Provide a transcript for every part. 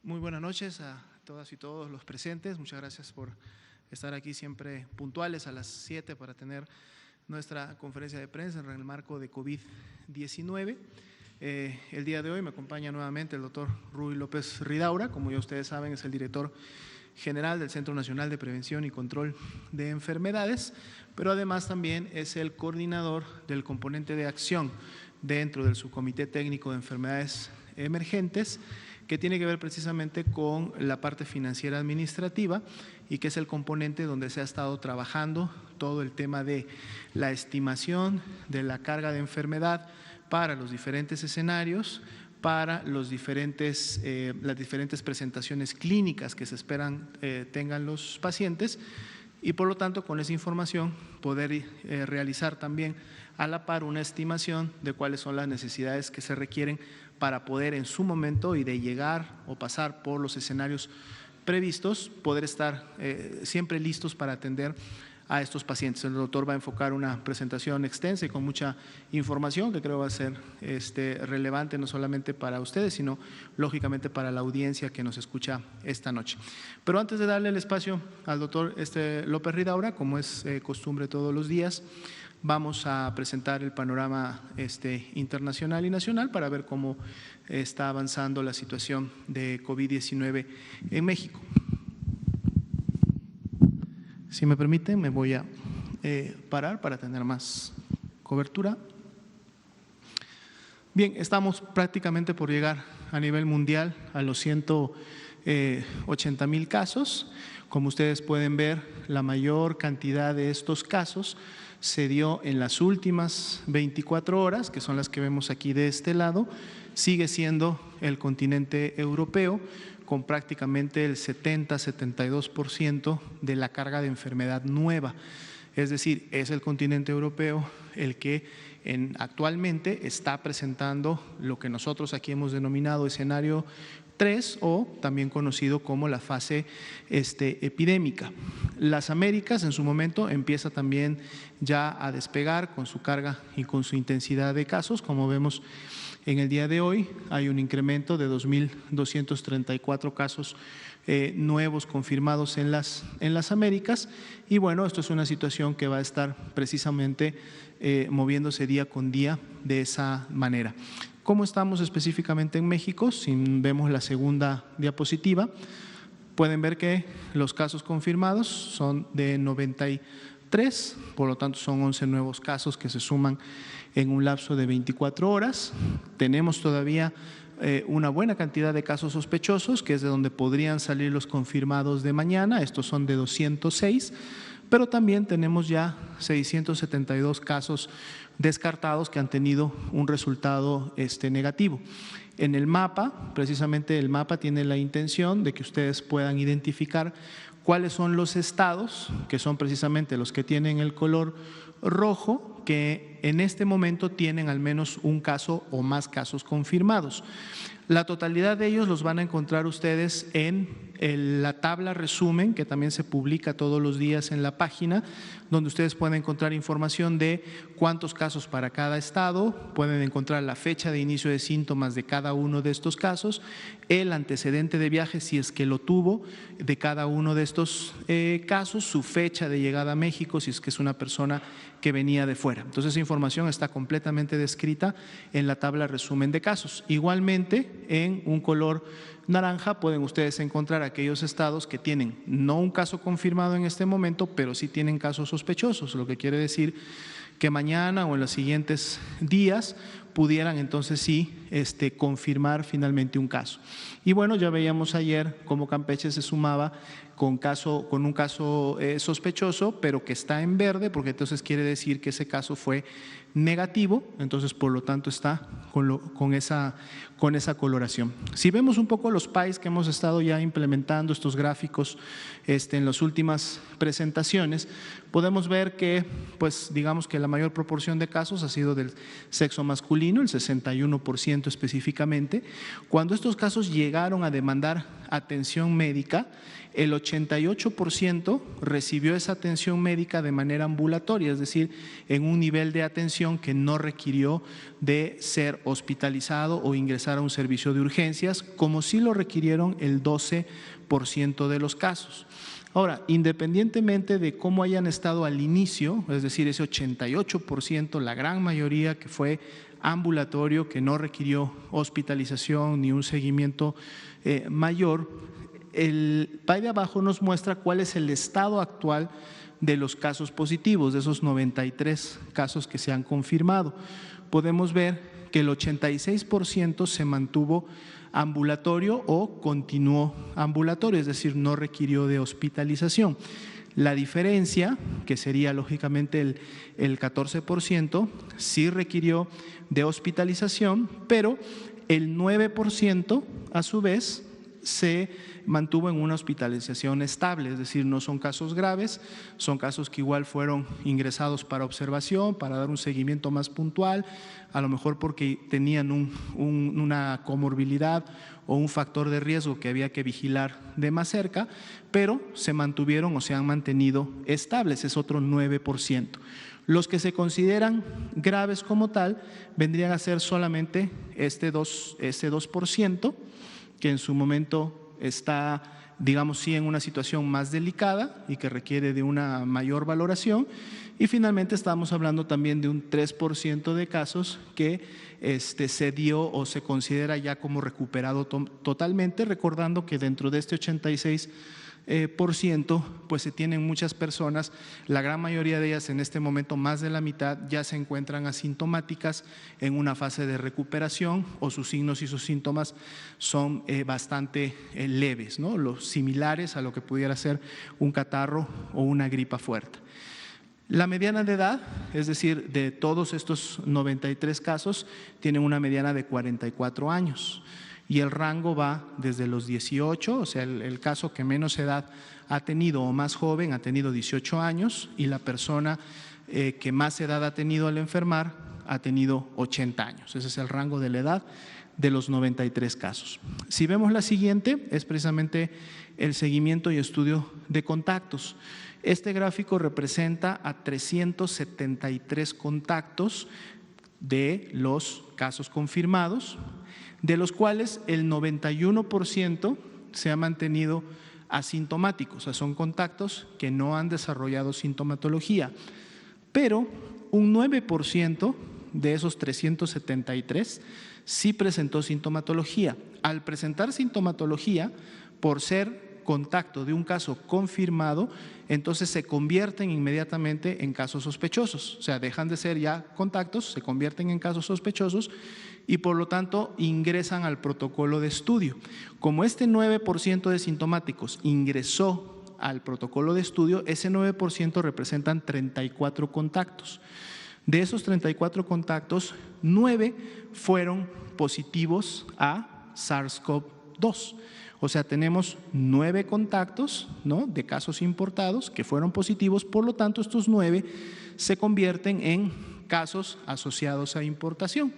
Muy buenas noches a todas y todos los presentes. Muchas gracias por estar aquí siempre puntuales a las 7 para tener nuestra conferencia de prensa en el marco de COVID-19. El día de hoy me acompaña nuevamente el doctor Ruy López Ridaura. Como ya ustedes saben, es el director general del Centro Nacional de Prevención y Control de Enfermedades, pero además también es el coordinador del componente de acción dentro del Subcomité Técnico de Enfermedades Emergentes, que tiene que ver precisamente con la parte financiera administrativa y que es el componente donde se ha estado trabajando todo el tema de la estimación de la carga de enfermedad para los diferentes escenarios, para las diferentes presentaciones clínicas que se esperan tengan los pacientes y por lo tanto con esa información poder realizar también a la par una estimación de cuáles son las necesidades que se requieren para poder en su momento y de llegar o pasar por los escenarios previstos, poder estar siempre listos para atender a estos pacientes. El doctor va a enfocar una presentación extensa y con mucha información que creo va a ser relevante no solamente para ustedes, sino lógicamente para la audiencia que nos escucha esta noche. Pero antes de darle el espacio al doctor López Ridaura, como es costumbre todos los días, vamos a presentar el panorama internacional y nacional para ver cómo está avanzando la situación de COVID-19 en México. Si me permiten, me voy a parar para tener más cobertura. Bien, estamos prácticamente por llegar a nivel mundial a los 180,000 casos. Como ustedes pueden ver, la mayor cantidad de estos casos se dio en las últimas 24 horas, que son las que vemos aquí de este lado. Sigue siendo el continente europeo, con prácticamente el 70-72% de la carga de enfermedad nueva. Es decir, es el continente europeo el que actualmente está presentando lo que nosotros aquí hemos denominado escenario 3 o también conocido como la fase epidémica. Las Américas en su momento empieza también ya a despegar con su carga y con su intensidad de casos, como vemos en el día de hoy hay un incremento de 2,234 casos nuevos confirmados en las Américas y bueno, esto es una situación que va a estar precisamente moviéndose día con día de esa manera. ¿Cómo estamos específicamente en México? Si vemos la segunda diapositiva, pueden ver que los casos confirmados son de 93, por lo tanto son 11 nuevos casos que se suman en un lapso de 24 horas. Tenemos todavía una buena cantidad de casos sospechosos, que es de donde podrían salir los confirmados de mañana, estos son de 206, pero también tenemos ya 672 casos descartados que han tenido un resultado negativo. En el mapa, precisamente el mapa tiene la intención de que ustedes puedan identificar cuáles son los estados, que son precisamente los que tienen el color rojo, que en este momento tienen al menos un caso o más casos confirmados. La totalidad de ellos los van a encontrar ustedes en la tabla resumen que también se publica todos los días en la página, donde ustedes pueden encontrar información de cuántos casos para cada estado, pueden encontrar la fecha de inicio de síntomas de cada uno de estos casos, el antecedente de viaje si es que lo tuvo de cada uno de estos casos, su fecha de llegada a México si es que es una persona que venía de fuera. Entonces esa información está completamente descrita en la tabla resumen de casos. Igualmente en un color naranja pueden ustedes encontrar aquellos estados que tienen no un caso confirmado en este momento, pero sí tienen casos sospechosos, lo que quiere decir que mañana o en los siguientes días pudieran entonces sí confirmar finalmente un caso. Y bueno, ya veíamos ayer cómo Campeche se sumaba con un caso sospechoso, pero que está en verde, porque entonces quiere decir que ese caso fue negativo, entonces por lo tanto está con esa coloración. Si vemos un poco los PAIs que hemos estado ya implementando, estos gráficos en las últimas presentaciones, podemos ver que pues digamos que la mayor proporción de casos ha sido del sexo masculino, masculino, el 61% específicamente. Cuando estos casos llegaron a demandar atención médica, el 88% recibió esa atención médica de manera ambulatoria, es decir, en un nivel de atención que no requirió de ser hospitalizado o ingresar a un servicio de urgencias, como sí lo requirieron el 12% de los casos. Ahora, independientemente de cómo hayan estado al inicio, es decir, ese 88%, la gran mayoría que fue ambulatorio, que no requirió hospitalización ni un seguimiento mayor, el pie de abajo nos muestra cuál es el estado actual de los casos positivos, de esos 93 casos que se han confirmado. Podemos ver que el 86% se mantuvo ambulatorio o continuó ambulatorio, es decir, no requirió de hospitalización. La diferencia, que sería lógicamente el 14%, sí requirió de hospitalización, pero el 9% a su vez se mantuvo en una hospitalización estable, es decir, no son casos graves, son casos que igual fueron ingresados para observación, para dar un seguimiento más puntual, a lo mejor porque tenían una comorbilidad o un factor de riesgo que había que vigilar de más cerca, pero se mantuvieron o se han mantenido estables, es otro 9%. Los que se consideran graves como tal vendrían a ser solamente ese 2%, que en su momento está, digamos, sí en una situación más delicada y que requiere de una mayor valoración, y finalmente estamos hablando también de un 3% de casos que se dio o se considera ya como recuperado totalmente, recordando que dentro de este 86% pues se tienen muchas personas, la gran mayoría de ellas en este momento, más de la mitad, ya se encuentran asintomáticas en una fase de recuperación o sus signos y sus síntomas son bastante leves, ¿no? Los similares a lo que pudiera ser un catarro o una gripa fuerte. La mediana de edad, es decir, de todos estos 93 casos, tienen una mediana de 44 años. Y el rango va desde los 18, o sea, el caso que menos edad ha tenido o más joven ha tenido 18 años y la persona que más edad ha tenido al enfermar ha tenido 80 años. Ese es el rango de la edad de los 93 casos. Si vemos la siguiente, es precisamente el seguimiento y estudio de contactos. Este gráfico representa a 373 contactos de los casos confirmados, de los cuales el 91% se ha mantenido asintomáticos, o sea, son contactos que no han desarrollado sintomatología, pero un 9% de esos 373 sí presentó sintomatología. Al presentar sintomatología, por ser contacto de un caso confirmado, entonces se convierten inmediatamente en casos sospechosos, o sea, dejan de ser ya contactos, se convierten en casos sospechosos y por lo tanto ingresan al protocolo de estudio. Como este 9% de sintomáticos ingresó al protocolo de estudio, ese 9% representan 34 contactos. De esos 34 contactos, 9 fueron positivos a SARS-CoV-2. O sea, tenemos 9 contactos, ¿no?, de casos importados que fueron positivos, por lo tanto estos 9 se convierten en casos asociados a importación.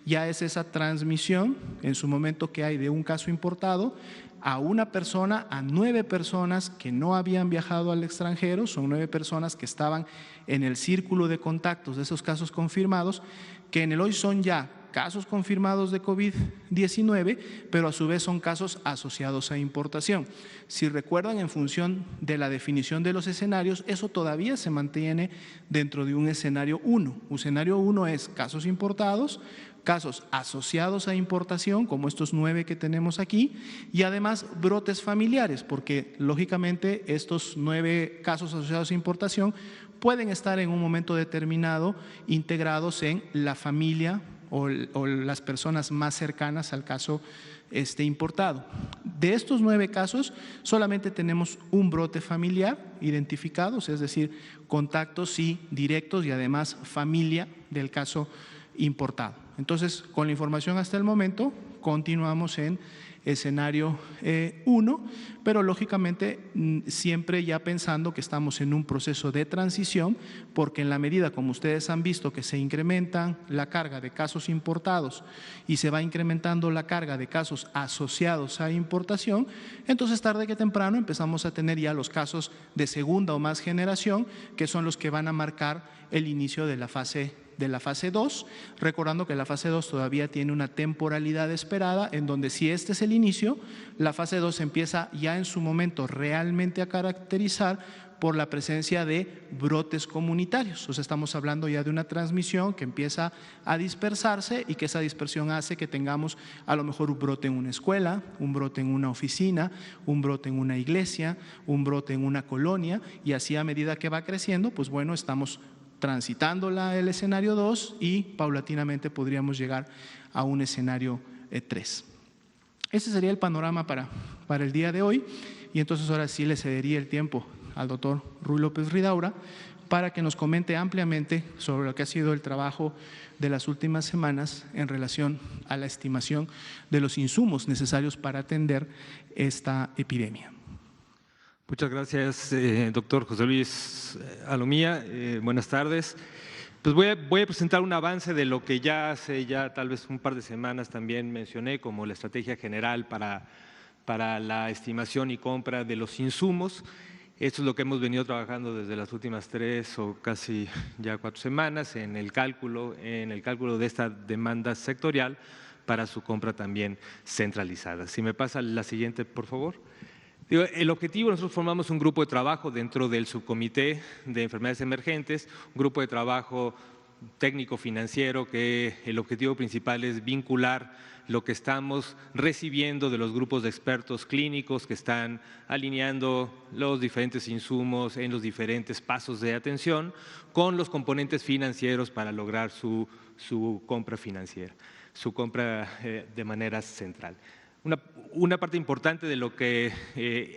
Ya es esa transmisión en su momento que hay de un caso importado a una persona, a 9 personas que no habían viajado al extranjero, son 9 personas que estaban en el círculo de contactos de esos casos confirmados, que en el hoy son ya casos confirmados de COVID-19, pero a su vez son casos asociados a importación. Si recuerdan, en función de la definición de los escenarios, eso todavía se mantiene dentro de un escenario 1. Un escenario 1 es casos importados, casos asociados a importación, como estos 9 que tenemos aquí, y además brotes familiares, porque lógicamente estos 9 casos asociados a importación pueden estar en un momento determinado integrados en la familia o las personas más cercanas al caso importado. De estos 9 casos, solamente tenemos un brote familiar identificado, es decir, contactos sí directos y además familia del caso importado. Entonces, con la información hasta el momento, continuamos en escenario 1, pero lógicamente siempre ya pensando que estamos en un proceso de transición, porque en la medida, como ustedes han visto, que se incrementa la carga de casos importados y se va incrementando la carga de casos asociados a importación, entonces tarde que temprano empezamos a tener ya los casos de segunda o más generación, que son los que van a marcar el inicio de la fase 2, recordando que la fase 2 todavía tiene una temporalidad esperada, en donde si este es el inicio, la fase 2 empieza ya en su momento realmente a caracterizar por la presencia de brotes comunitarios. O sea, estamos hablando ya de una transmisión que empieza a dispersarse y que esa dispersión hace que tengamos a lo mejor un brote en una escuela, un brote en una oficina, un brote en una iglesia, un brote en una colonia, y así a medida que va creciendo, pues bueno, estamos transitando el escenario 2 y paulatinamente podríamos llegar a un escenario 3. Ese sería el panorama para el día de hoy, y entonces ahora sí le cedería el tiempo al doctor Ruy López Ridaura para que nos comente ampliamente sobre lo que ha sido el trabajo de las últimas semanas en relación a la estimación de los insumos necesarios para atender esta epidemia. Muchas gracias, doctor José Luis Alomía. Buenas tardes. Pues voy a presentar un avance de lo que ya hace tal vez un par de semanas también mencioné como la estrategia general para la estimación y compra de los insumos. Esto es lo que hemos venido trabajando desde las últimas 3 o casi ya 4 semanas en el cálculo de esta demanda sectorial para su compra también centralizada. Si me pasa la siguiente, por favor. El objetivo, nosotros formamos un grupo de trabajo dentro del subcomité de enfermedades emergentes, un grupo de trabajo técnico-financiero que el objetivo principal es vincular lo que estamos recibiendo de los grupos de expertos clínicos que están alineando los diferentes insumos en los diferentes pasos de atención con los componentes financieros para lograr su compra financiera, su compra de manera central. Una parte importante de lo que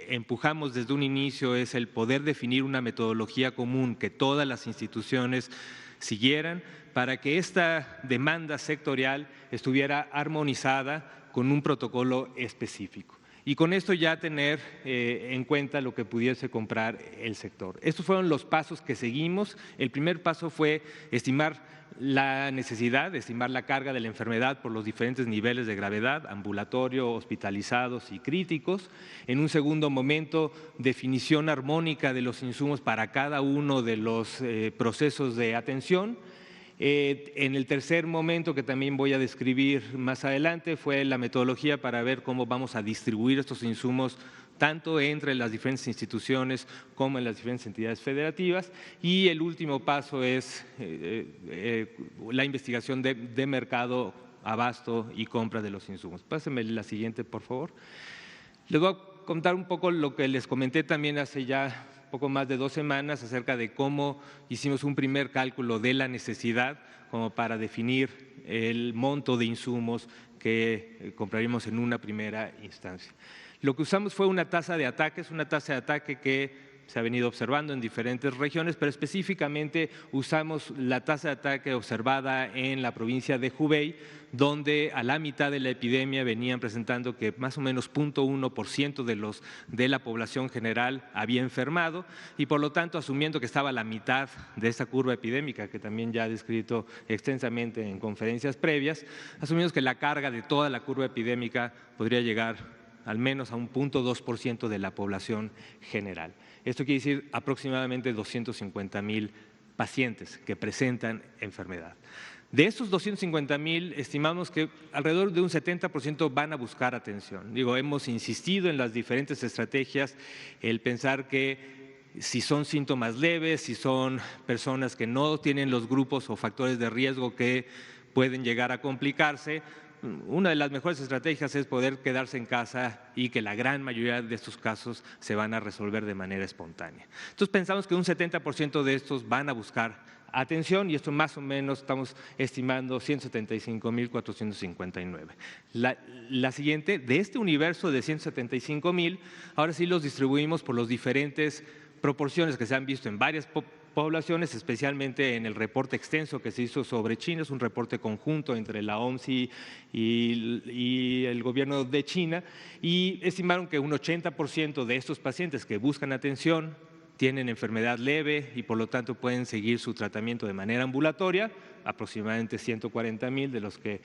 empujamos desde un inicio es el poder definir una metodología común que todas las instituciones siguieran para que esta demanda sectorial estuviera armonizada con un protocolo específico. Y con esto ya tener en cuenta lo que pudiese comprar el sector. Estos fueron los pasos que seguimos. El primer paso fue estimar la necesidad, estimar la carga de la enfermedad por los diferentes niveles de gravedad, ambulatorio, hospitalizados y críticos. En un segundo momento, definición armónica de los insumos para cada uno de los procesos de atención. En el tercer momento, que también voy a describir más adelante, fue la metodología para ver cómo vamos a distribuir estos insumos tanto entre las diferentes instituciones como en las diferentes entidades federativas. Y el último paso es la investigación de mercado, abasto y compra de los insumos. Pásenme la siguiente, por favor. Les voy a contar un poco lo que les comenté también hace ya poco más de 2 semanas acerca de cómo hicimos un primer cálculo de la necesidad como para definir el monto de insumos que compraríamos en una primera instancia. Lo que usamos fue una tasa de ataque, es una tasa de ataque que se ha venido observando en diferentes regiones, pero específicamente usamos la tasa de ataque observada en la provincia de Hubei, donde a la mitad de la epidemia venían presentando que más o menos 0.1% de la población general había enfermado y por lo tanto asumiendo que estaba a la mitad de esta curva epidémica que también ya he descrito extensamente en conferencias previas, asumimos que la carga de toda la curva epidémica podría llegar al menos a un 0.2% de la población general. Esto quiere decir aproximadamente 250,000 pacientes que presentan enfermedad. De estos 250,000, estimamos que alrededor de un 70% van a buscar atención. Hemos insistido en las diferentes estrategias, el pensar que si son síntomas leves, si son personas que no tienen los grupos o factores de riesgo que pueden llegar a complicarse, una de las mejores estrategias es poder quedarse en casa y que la gran mayoría de estos casos se van a resolver de manera espontánea. Entonces pensamos que un 70% de estos van a buscar atención y esto más o menos estamos estimando 175,459. La siguiente, de este universo de 175,000, ahora sí los distribuimos por las diferentes proporciones que se han visto en varias poblaciones, especialmente en el reporte extenso que se hizo sobre China. Es un reporte conjunto entre la OMS y el gobierno de China, y estimaron que un 80% de estos pacientes que buscan atención tienen enfermedad leve y por lo tanto pueden seguir su tratamiento de manera ambulatoria, aproximadamente 140,000 de los que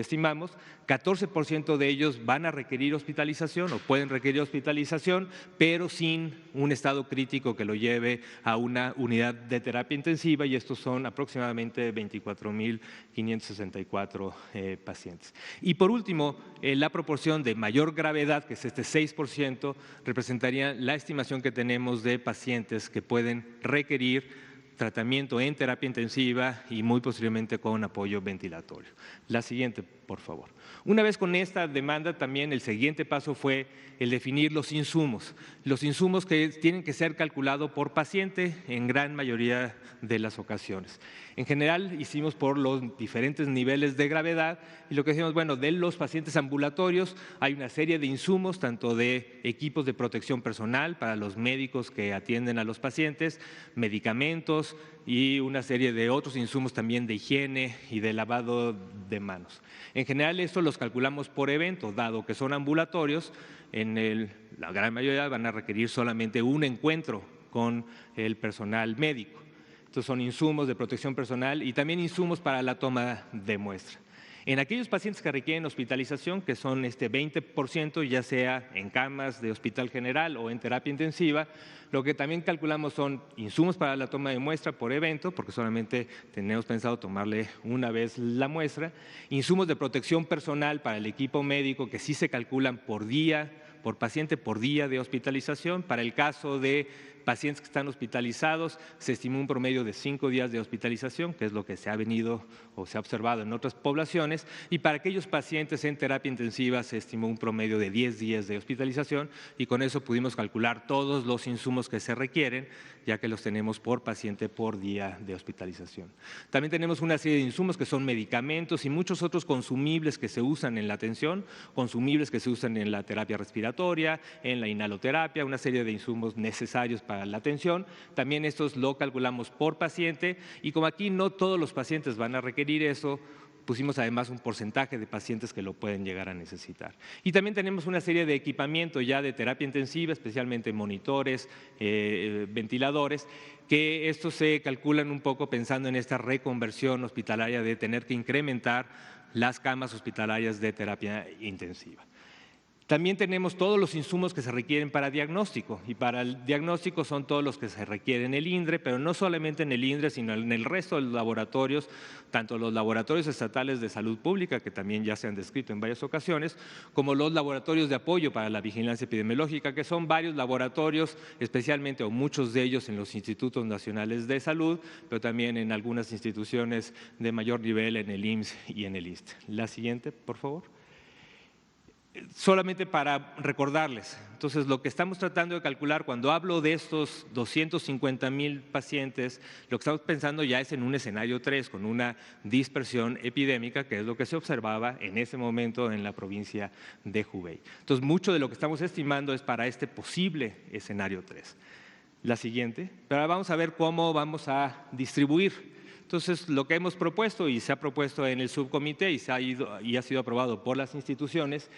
estimamos. 14% de ellos van a requerir hospitalización o pueden requerir hospitalización, pero sin un estado crítico que lo lleve a una unidad de terapia intensiva, y estos son aproximadamente 24,564 pacientes. Y por último, la proporción de mayor gravedad, que es este 6%, representaría la estimación que tenemos de pacientes que pueden requerir tratamiento en terapia intensiva y muy posiblemente con apoyo ventilatorio. La siguiente, por favor. Una vez con esta demanda, también el siguiente paso fue el definir los insumos que tienen que ser calculados por paciente en gran mayoría de las ocasiones. En general, hicimos por los diferentes niveles de gravedad y lo que decimos, bueno, de los pacientes ambulatorios hay una serie de insumos, tanto de equipos de protección personal para los médicos que atienden a los pacientes, medicamentos y una serie de otros insumos también de higiene y de lavado de manos. En general, esto los calculamos por evento, dado que son ambulatorios, la gran mayoría van a requerir solamente un encuentro con el personal médico. Estos son insumos de protección personal y también insumos para la toma de muestra. En aquellos pacientes que requieren hospitalización, que son 20%, ya sea en camas de hospital general o en terapia intensiva, lo que también calculamos son insumos para la toma de muestra por evento, porque solamente tenemos pensado tomarle una vez la muestra, insumos de protección personal para el equipo médico, que sí se calculan por día, por paciente por día de hospitalización. Para el caso de pacientes que están hospitalizados, se estimó un promedio de 5 días de hospitalización, que es lo que se ha venido o se ha observado en otras poblaciones, y para aquellos pacientes en terapia intensiva se estimó un promedio de 10 días de hospitalización, y con eso pudimos calcular todos los insumos que se requieren, ya que los tenemos por paciente por día de hospitalización. También tenemos una serie de insumos que son medicamentos y muchos otros consumibles que se usan en la atención, consumibles que se usan en la terapia respiratoria, en la inhaloterapia, una serie de insumos necesarios para la atención. También estos lo calculamos por paciente, y como aquí no todos los pacientes van a requerir eso, pusimos además un porcentaje de pacientes que lo pueden llegar a necesitar. Y también tenemos una serie de equipamiento ya de terapia intensiva, especialmente monitores, ventiladores, que estos se calculan un poco pensando en esta reconversión hospitalaria de tener que incrementar las camas hospitalarias de terapia intensiva. También tenemos todos los insumos que se requieren para diagnóstico, y para el diagnóstico son todos los que se requieren en el INDRE, pero no solamente en el INDRE, sino en el resto de los laboratorios, tanto los laboratorios estatales de salud pública, que también ya se han descrito en varias ocasiones, como los laboratorios de apoyo para la vigilancia epidemiológica, que son varios laboratorios, especialmente o muchos de ellos en los institutos nacionales de salud, pero también en algunas instituciones de mayor nivel en el IMSS y en el ISSSTE. La siguiente, por favor. Solamente para recordarles, entonces lo que estamos tratando de calcular cuando hablo de estos 250,000 pacientes, lo que estamos pensando ya es en un escenario 3 con una dispersión epidémica, que es lo que se observaba en ese momento en la provincia de Hubei. Entonces, mucho de lo que estamos estimando es para este posible escenario 3. La siguiente, pero ahora vamos a ver cómo vamos a distribuir. Entonces, lo que hemos propuesto y se ha propuesto en el subcomité y ha sido aprobado por las instituciones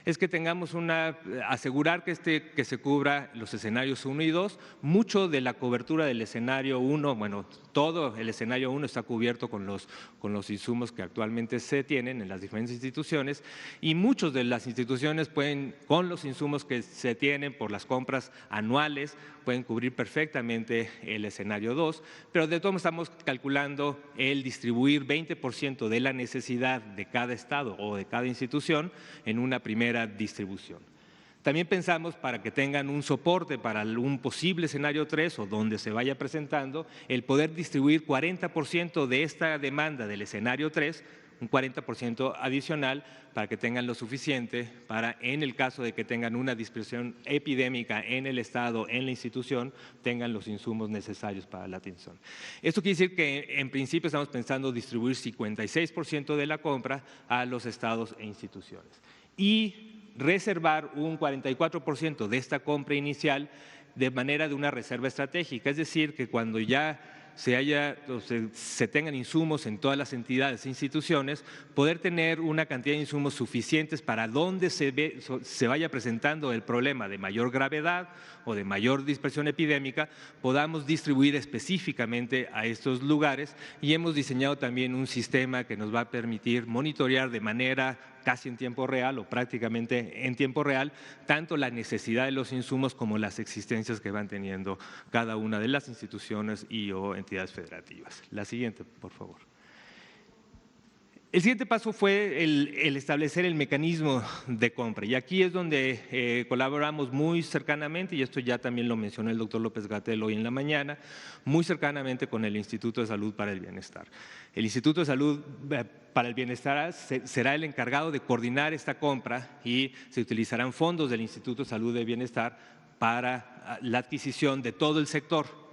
es que tengamos asegurar que se cubra los escenarios 1 y 2. Mucho de la cobertura del escenario 1, bueno, todo el escenario 1 está cubierto con los insumos que actualmente se tienen en las diferentes instituciones, y muchas de las instituciones pueden, con los insumos que se tienen por las compras anuales, pueden cubrir perfectamente el escenario 2, pero de todo estamos calculando el distribuir 20% de la necesidad de cada estado o de cada institución en una primera distribución. También pensamos, para que tengan un soporte para un posible escenario 3 o donde se vaya presentando, el poder distribuir 40% de esta demanda del escenario 3, un 40% adicional, para que tengan lo suficiente para, en el caso de que tengan una dispersión epidémica en el estado, en la institución, tengan los insumos necesarios para la atención. Esto quiere decir que en principio estamos pensando distribuir 56% de la compra a los estados e instituciones y reservar un 44% de esta compra inicial de manera de una reserva estratégica, es decir, que cuando ya se tengan insumos en todas las entidades e instituciones, poder tener una cantidad de insumos suficientes para donde se vaya presentando el problema de mayor gravedad o de mayor dispersión epidémica, podamos distribuir específicamente a estos lugares, y hemos diseñado también un sistema que nos va a permitir monitorear de manera casi en tiempo real o prácticamente en tiempo real, tanto la necesidad de los insumos como las existencias que van teniendo cada una de las instituciones y o entidades federativas. La siguiente, por favor. El siguiente paso fue el establecer el mecanismo de compra, y aquí es donde colaboramos muy cercanamente, y esto ya también lo mencionó el doctor López-Gatell hoy en la mañana, muy cercanamente con el Instituto de Salud para el Bienestar. El Instituto de Salud para el Bienestar será el encargado de coordinar esta compra y se utilizarán fondos del Instituto de Salud del Bienestar para la adquisición de todo el sector.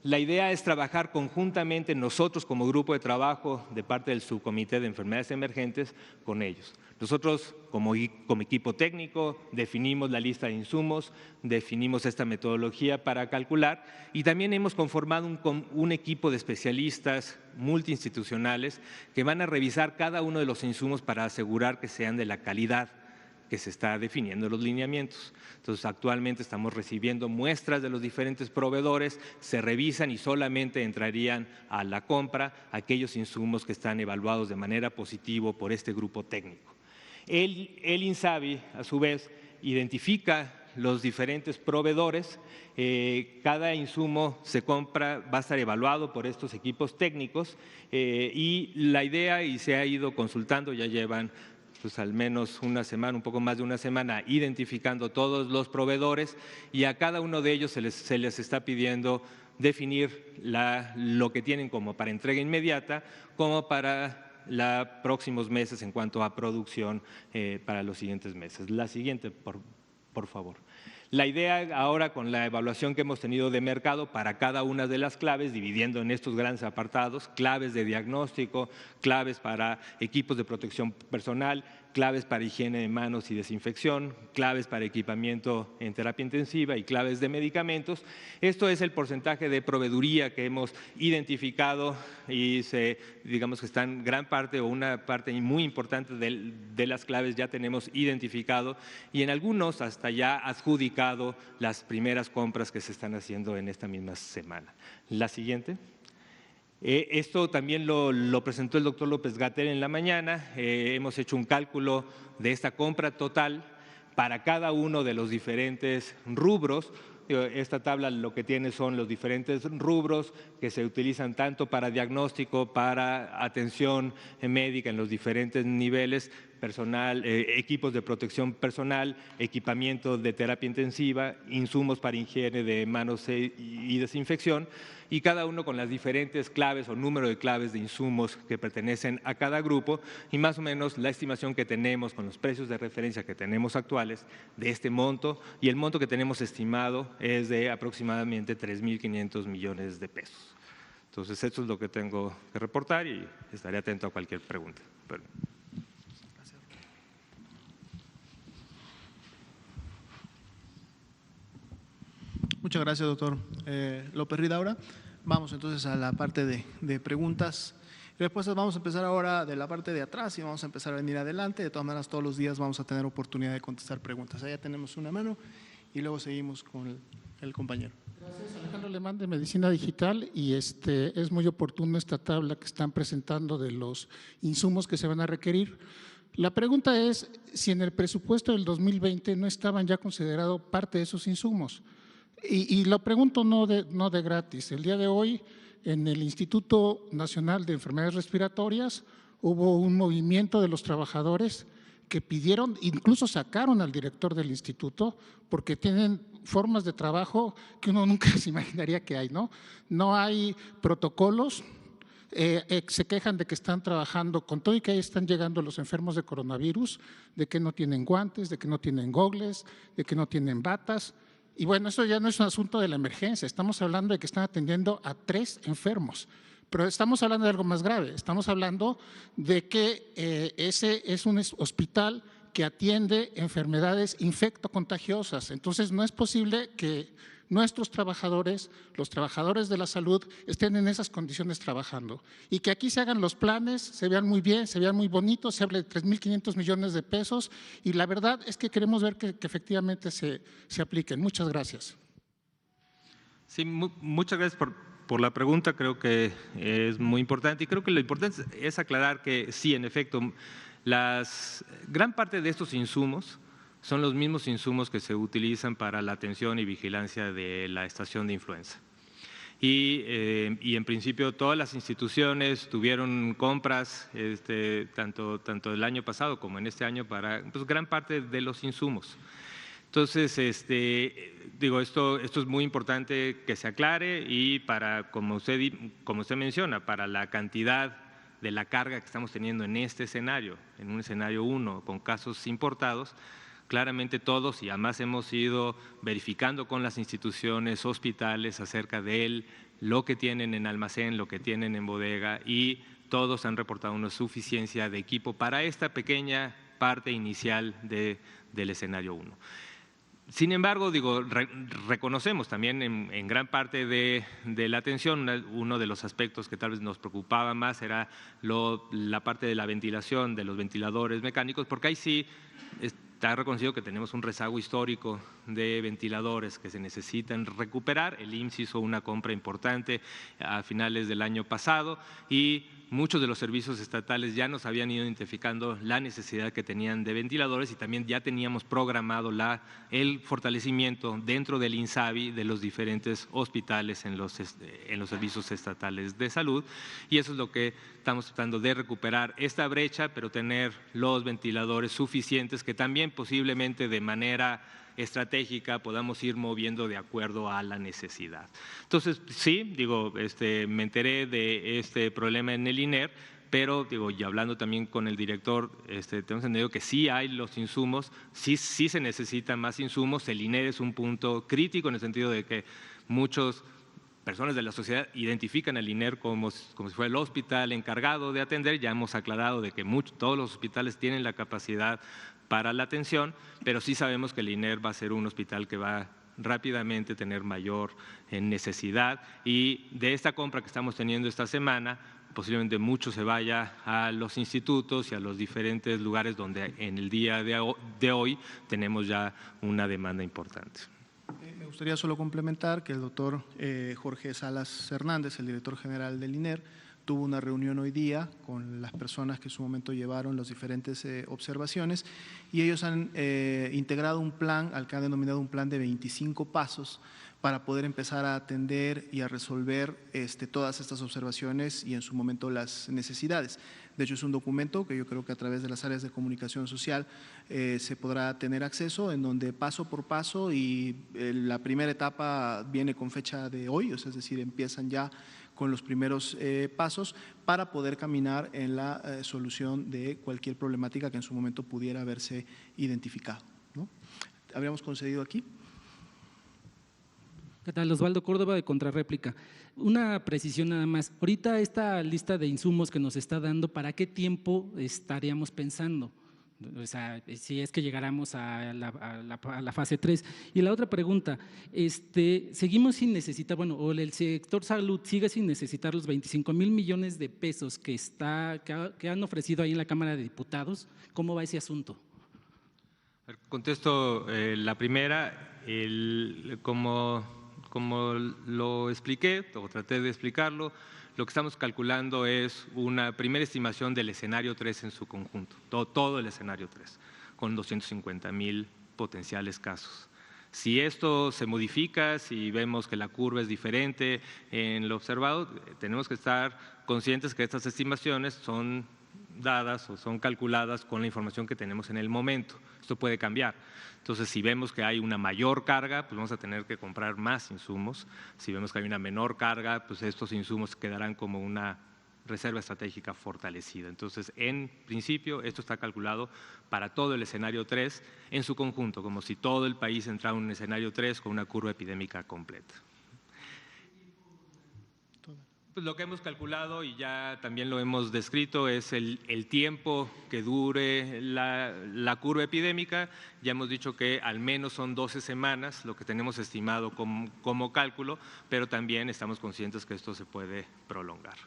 La idea es trabajar conjuntamente nosotros como grupo de trabajo de parte del Subcomité de Enfermedades Emergentes con ellos. Nosotros como equipo técnico definimos la lista de insumos, definimos esta metodología para calcular, y también hemos conformado un equipo de especialistas multiinstitucionales que van a revisar cada uno de los insumos para asegurar que sean de la calidad que se está definiendo en los lineamientos. Entonces, actualmente estamos recibiendo muestras de los diferentes proveedores, se revisan y solamente entrarían a la compra aquellos insumos que están evaluados de manera positiva por este grupo técnico. El INSABI, a su vez, identifica los diferentes proveedores, cada insumo se compra, va a estar evaluado por estos equipos técnicos, y la idea, y se ha ido consultando, ya llevan pues al menos una semana, un poco más de una semana, identificando todos los proveedores, y a cada uno de ellos se les está pidiendo definir lo que tienen como para entrega inmediata, como para los próximos meses en cuanto a producción para los siguientes meses. La siguiente, por favor. La idea ahora, con la evaluación que hemos tenido de mercado para cada una de las claves, dividiendo en estos grandes apartados, claves de diagnóstico, claves para equipos de protección personal, claves para higiene de manos y desinfección, claves para equipamiento en terapia intensiva y claves de medicamentos. Esto es el porcentaje de proveeduría que hemos identificado, y digamos que están gran parte o una parte muy importante de las claves ya tenemos identificado, y en algunos hasta ya adjudicado las primeras compras que se están haciendo en esta misma semana. La siguiente. Esto también lo presentó el doctor López-Gatell en la mañana. Hemos hecho un cálculo de esta compra total para cada uno de los diferentes rubros. Esta tabla lo que tiene son los diferentes rubros que se utilizan tanto para diagnóstico, para atención médica en los diferentes niveles, personal, equipos de protección personal, equipamiento de terapia intensiva, insumos para higiene de manos y desinfección, y cada uno con las diferentes claves o número de claves de insumos que pertenecen a cada grupo, y más o menos la estimación que tenemos con los precios de referencia que tenemos actuales de este monto, y el monto que tenemos estimado es de aproximadamente 3.500 millones de pesos. Entonces, esto es lo que tengo que reportar y estaré atento a cualquier pregunta. Muchas gracias, doctor López Ridaura. Vamos entonces a la parte de preguntas y respuestas. Vamos a empezar ahora de la parte de atrás y vamos a empezar a venir adelante. De todas maneras, todos los días vamos a tener oportunidad de contestar preguntas. Allá tenemos una mano y luego seguimos con el compañero. Gracias, Alejandro Alemán, de Medicina Digital, y es muy oportuno esta tabla que están presentando de los insumos que se van a requerir. La pregunta es si en el presupuesto del 2020 no estaban ya considerados parte de esos insumos. Y lo pregunto no de gratis. El día de hoy, en el Instituto Nacional de Enfermedades Respiratorias, hubo un movimiento de los trabajadores que pidieron, incluso sacaron al director del instituto, porque tienen formas de trabajo que uno nunca se imaginaría que hay, ¿no? No hay protocolos. Se quejan de que están trabajando con todo y que ahí están llegando los enfermos de coronavirus, de que no tienen guantes, de que no tienen gogles, de que no tienen batas. Y bueno, eso ya no es un asunto de la emergencia, estamos hablando de que están atendiendo a 3 enfermos, pero estamos hablando de algo más grave, estamos hablando de que ese es un hospital que atiende enfermedades infectocontagiosas, entonces no es posible que nuestros trabajadores, los trabajadores de la salud, estén en esas condiciones trabajando. Y que aquí se hagan los planes, se vean muy bien, se vean muy bonitos, se hable de 3.500 millones de pesos y la verdad es que queremos ver que efectivamente se apliquen. Muchas gracias. Sí, muchas gracias por la pregunta, creo que es muy importante y creo que lo importante es aclarar que sí, en efecto, gran parte de estos insumos son los mismos insumos que se utilizan para la atención y vigilancia de la estación de influenza. Y en principio todas las instituciones tuvieron compras, tanto el año pasado como en este año, para pues, gran parte de los insumos. Entonces, digo, esto es muy importante que se aclare y para, como usted menciona, para la cantidad de la carga que estamos teniendo en este escenario, en un escenario 1, con casos importados, claramente todos, y además hemos ido verificando con las instituciones, hospitales, acerca de lo que tienen en almacén, lo que tienen en bodega, y todos han reportado una suficiencia de equipo para esta pequeña parte inicial del escenario 1. Sin embargo, digo, reconocemos también en gran parte de la atención, uno de los aspectos que tal vez nos preocupaba más era la parte de la ventilación, de los ventiladores mecánicos, porque ahí sí está reconocido que tenemos un rezago histórico de ventiladores que se necesitan recuperar. El IMSS hizo una compra importante a finales del año pasado y muchos de los servicios estatales ya nos habían ido identificando la necesidad que tenían de ventiladores y también ya teníamos programado el fortalecimiento dentro del INSABI de los diferentes hospitales en los servicios estatales de salud, y eso es lo que estamos tratando de recuperar, esta brecha, pero tener los ventiladores suficientes que también posiblemente de manera estratégica podamos ir moviendo de acuerdo a la necesidad. Entonces, sí, digo, me enteré de este problema en el INER, pero digo, y hablando también con el director, tenemos entendido que sí hay los insumos, sí se necesitan más insumos. El INER es un punto crítico en el sentido de que muchas personas de la sociedad identifican al INER como si fuera el hospital encargado de atender. Ya hemos aclarado de que todos los hospitales tienen la capacidad para la atención, pero sí sabemos que el INER va a ser un hospital que va rápidamente tener mayor necesidad, y de esta compra que estamos teniendo esta semana, posiblemente mucho se vaya a los institutos y a los diferentes lugares donde en el día de hoy tenemos ya una demanda importante. Me gustaría solo complementar que el doctor Jorge Salas Hernández, el director general del INER, tuvo una reunión hoy día con las personas que en su momento llevaron las diferentes observaciones y ellos han integrado un plan, al que han denominado un plan de 25 pasos para poder empezar a atender y a resolver todas estas observaciones y en su momento las necesidades. De hecho, es un documento que yo creo que a través de las áreas de comunicación social se podrá tener acceso, en donde paso por paso, y la primera etapa viene con fecha de hoy, es decir, empiezan ya con los primeros pasos para poder caminar en la solución de cualquier problemática que en su momento pudiera haberse identificado, ¿no? ¿Habríamos concedido aquí? ¿Qué tal? Osvaldo Córdoba, de Contrarréplica. Una precisión nada más. Ahorita esta lista de insumos que nos está dando, ¿para qué tiempo estaríamos pensando? O sea, si es que llegáramos a la fase 3. Y la otra pregunta, seguimos sin necesitar, bueno, o el sector salud sigue sin necesitar los 25,000 millones de pesos que han ofrecido ahí en la Cámara de Diputados. ¿Cómo va ese asunto? Contesto la primera, como lo expliqué o traté de explicarlo, lo que estamos calculando es una primera estimación del escenario 3 en su conjunto, todo el escenario 3, con 250,000 potenciales casos. Si esto se modifica, si vemos que la curva es diferente en lo observado, tenemos que estar conscientes que estas estimaciones son dadas o son calculadas con la información que tenemos en el momento. Esto puede cambiar. Entonces, si vemos que hay una mayor carga, pues vamos a tener que comprar más insumos. Si vemos que hay una menor carga, pues estos insumos quedarán como una reserva estratégica fortalecida. Entonces, en principio, esto está calculado para todo el escenario 3 en su conjunto, como si todo el país entrara en un escenario 3 con una curva epidémica completa. Pues lo que hemos calculado y ya también lo hemos descrito es el tiempo que dure la curva epidémica. Ya hemos dicho que al menos son 12 semanas lo que tenemos estimado como cálculo, pero también estamos conscientes que esto se puede prolongar.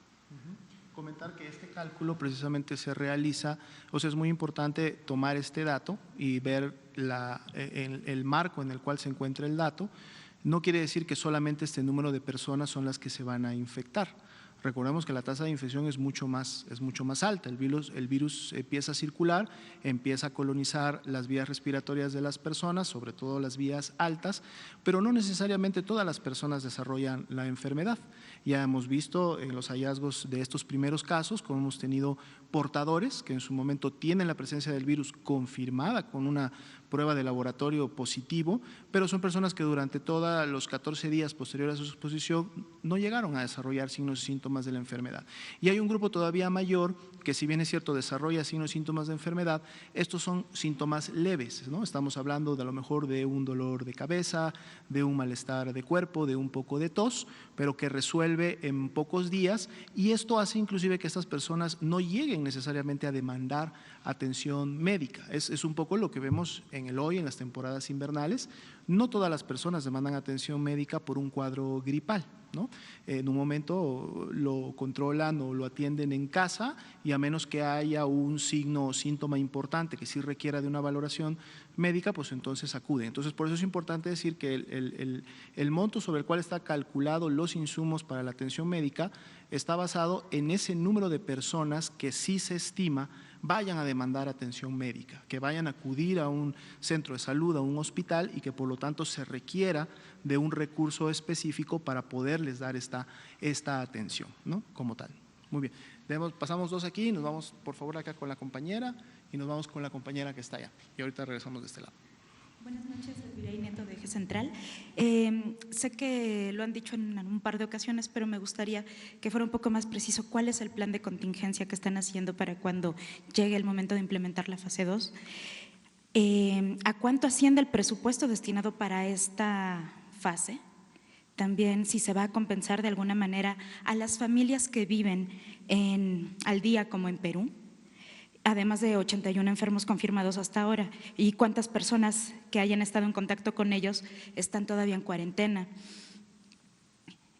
Comentar que este cálculo precisamente se realiza, o sea, es muy importante tomar este dato y ver el marco en el cual se encuentra el dato. No quiere decir que solamente este número de personas son las que se van a infectar. Recordemos que la tasa de infección es mucho más alta. El virus empieza a circular, empieza a colonizar las vías respiratorias de las personas, sobre todo las vías altas, pero no necesariamente todas las personas desarrollan la enfermedad. Ya hemos visto en los hallazgos de estos primeros casos cómo hemos tenido portadores que en su momento tienen la presencia del virus confirmada con una prueba de laboratorio positivo, pero son personas que durante todos los 14 días posteriores a su exposición no llegaron a desarrollar signos y síntomas de la enfermedad. Y hay un grupo todavía mayor que, si bien es cierto desarrolla signos y síntomas de enfermedad, estos son síntomas leves, ¿no? Estamos hablando de a lo mejor de un dolor de cabeza, de un malestar de cuerpo, de un poco de tos, pero que resuelve en pocos días, y esto hace inclusive que estas personas no lleguen necesariamente a demandar atención médica. Es un poco lo que vemos en el hoy, en las temporadas invernales. No todas las personas demandan atención médica por un cuadro gripal, ¿no? En un momento lo controlan o lo atienden en casa, y a menos que haya un signo o síntoma importante que sí requiera de una valoración médica, pues entonces acuden. Entonces, por eso es importante decir que el monto sobre el cual está calculado los insumos para la atención médica está basado en ese número de personas que sí se estima vayan a demandar atención médica, que vayan a acudir a un centro de salud, a un hospital, y que por lo tanto se requiera de un recurso específico para poderles dar esta atención, ¿no? Como tal. Muy bien. Pasamos dos aquí, nos vamos por favor acá con la compañera y nos vamos con la compañera que está allá. Y ahorita regresamos de este lado. Buenas noches, Elvira Nieto de Eje Central. Sé que lo han dicho en un par de ocasiones, pero me gustaría que fuera un poco más preciso cuál es el plan de contingencia que están haciendo para cuando llegue el momento de implementar la fase 2. ¿A cuánto asciende el presupuesto destinado para esta fase? También si se va a compensar de alguna manera a las familias que viven al día como en Perú, además de 81 enfermos confirmados hasta ahora, y cuántas personas que hayan estado en contacto con ellos están todavía en cuarentena.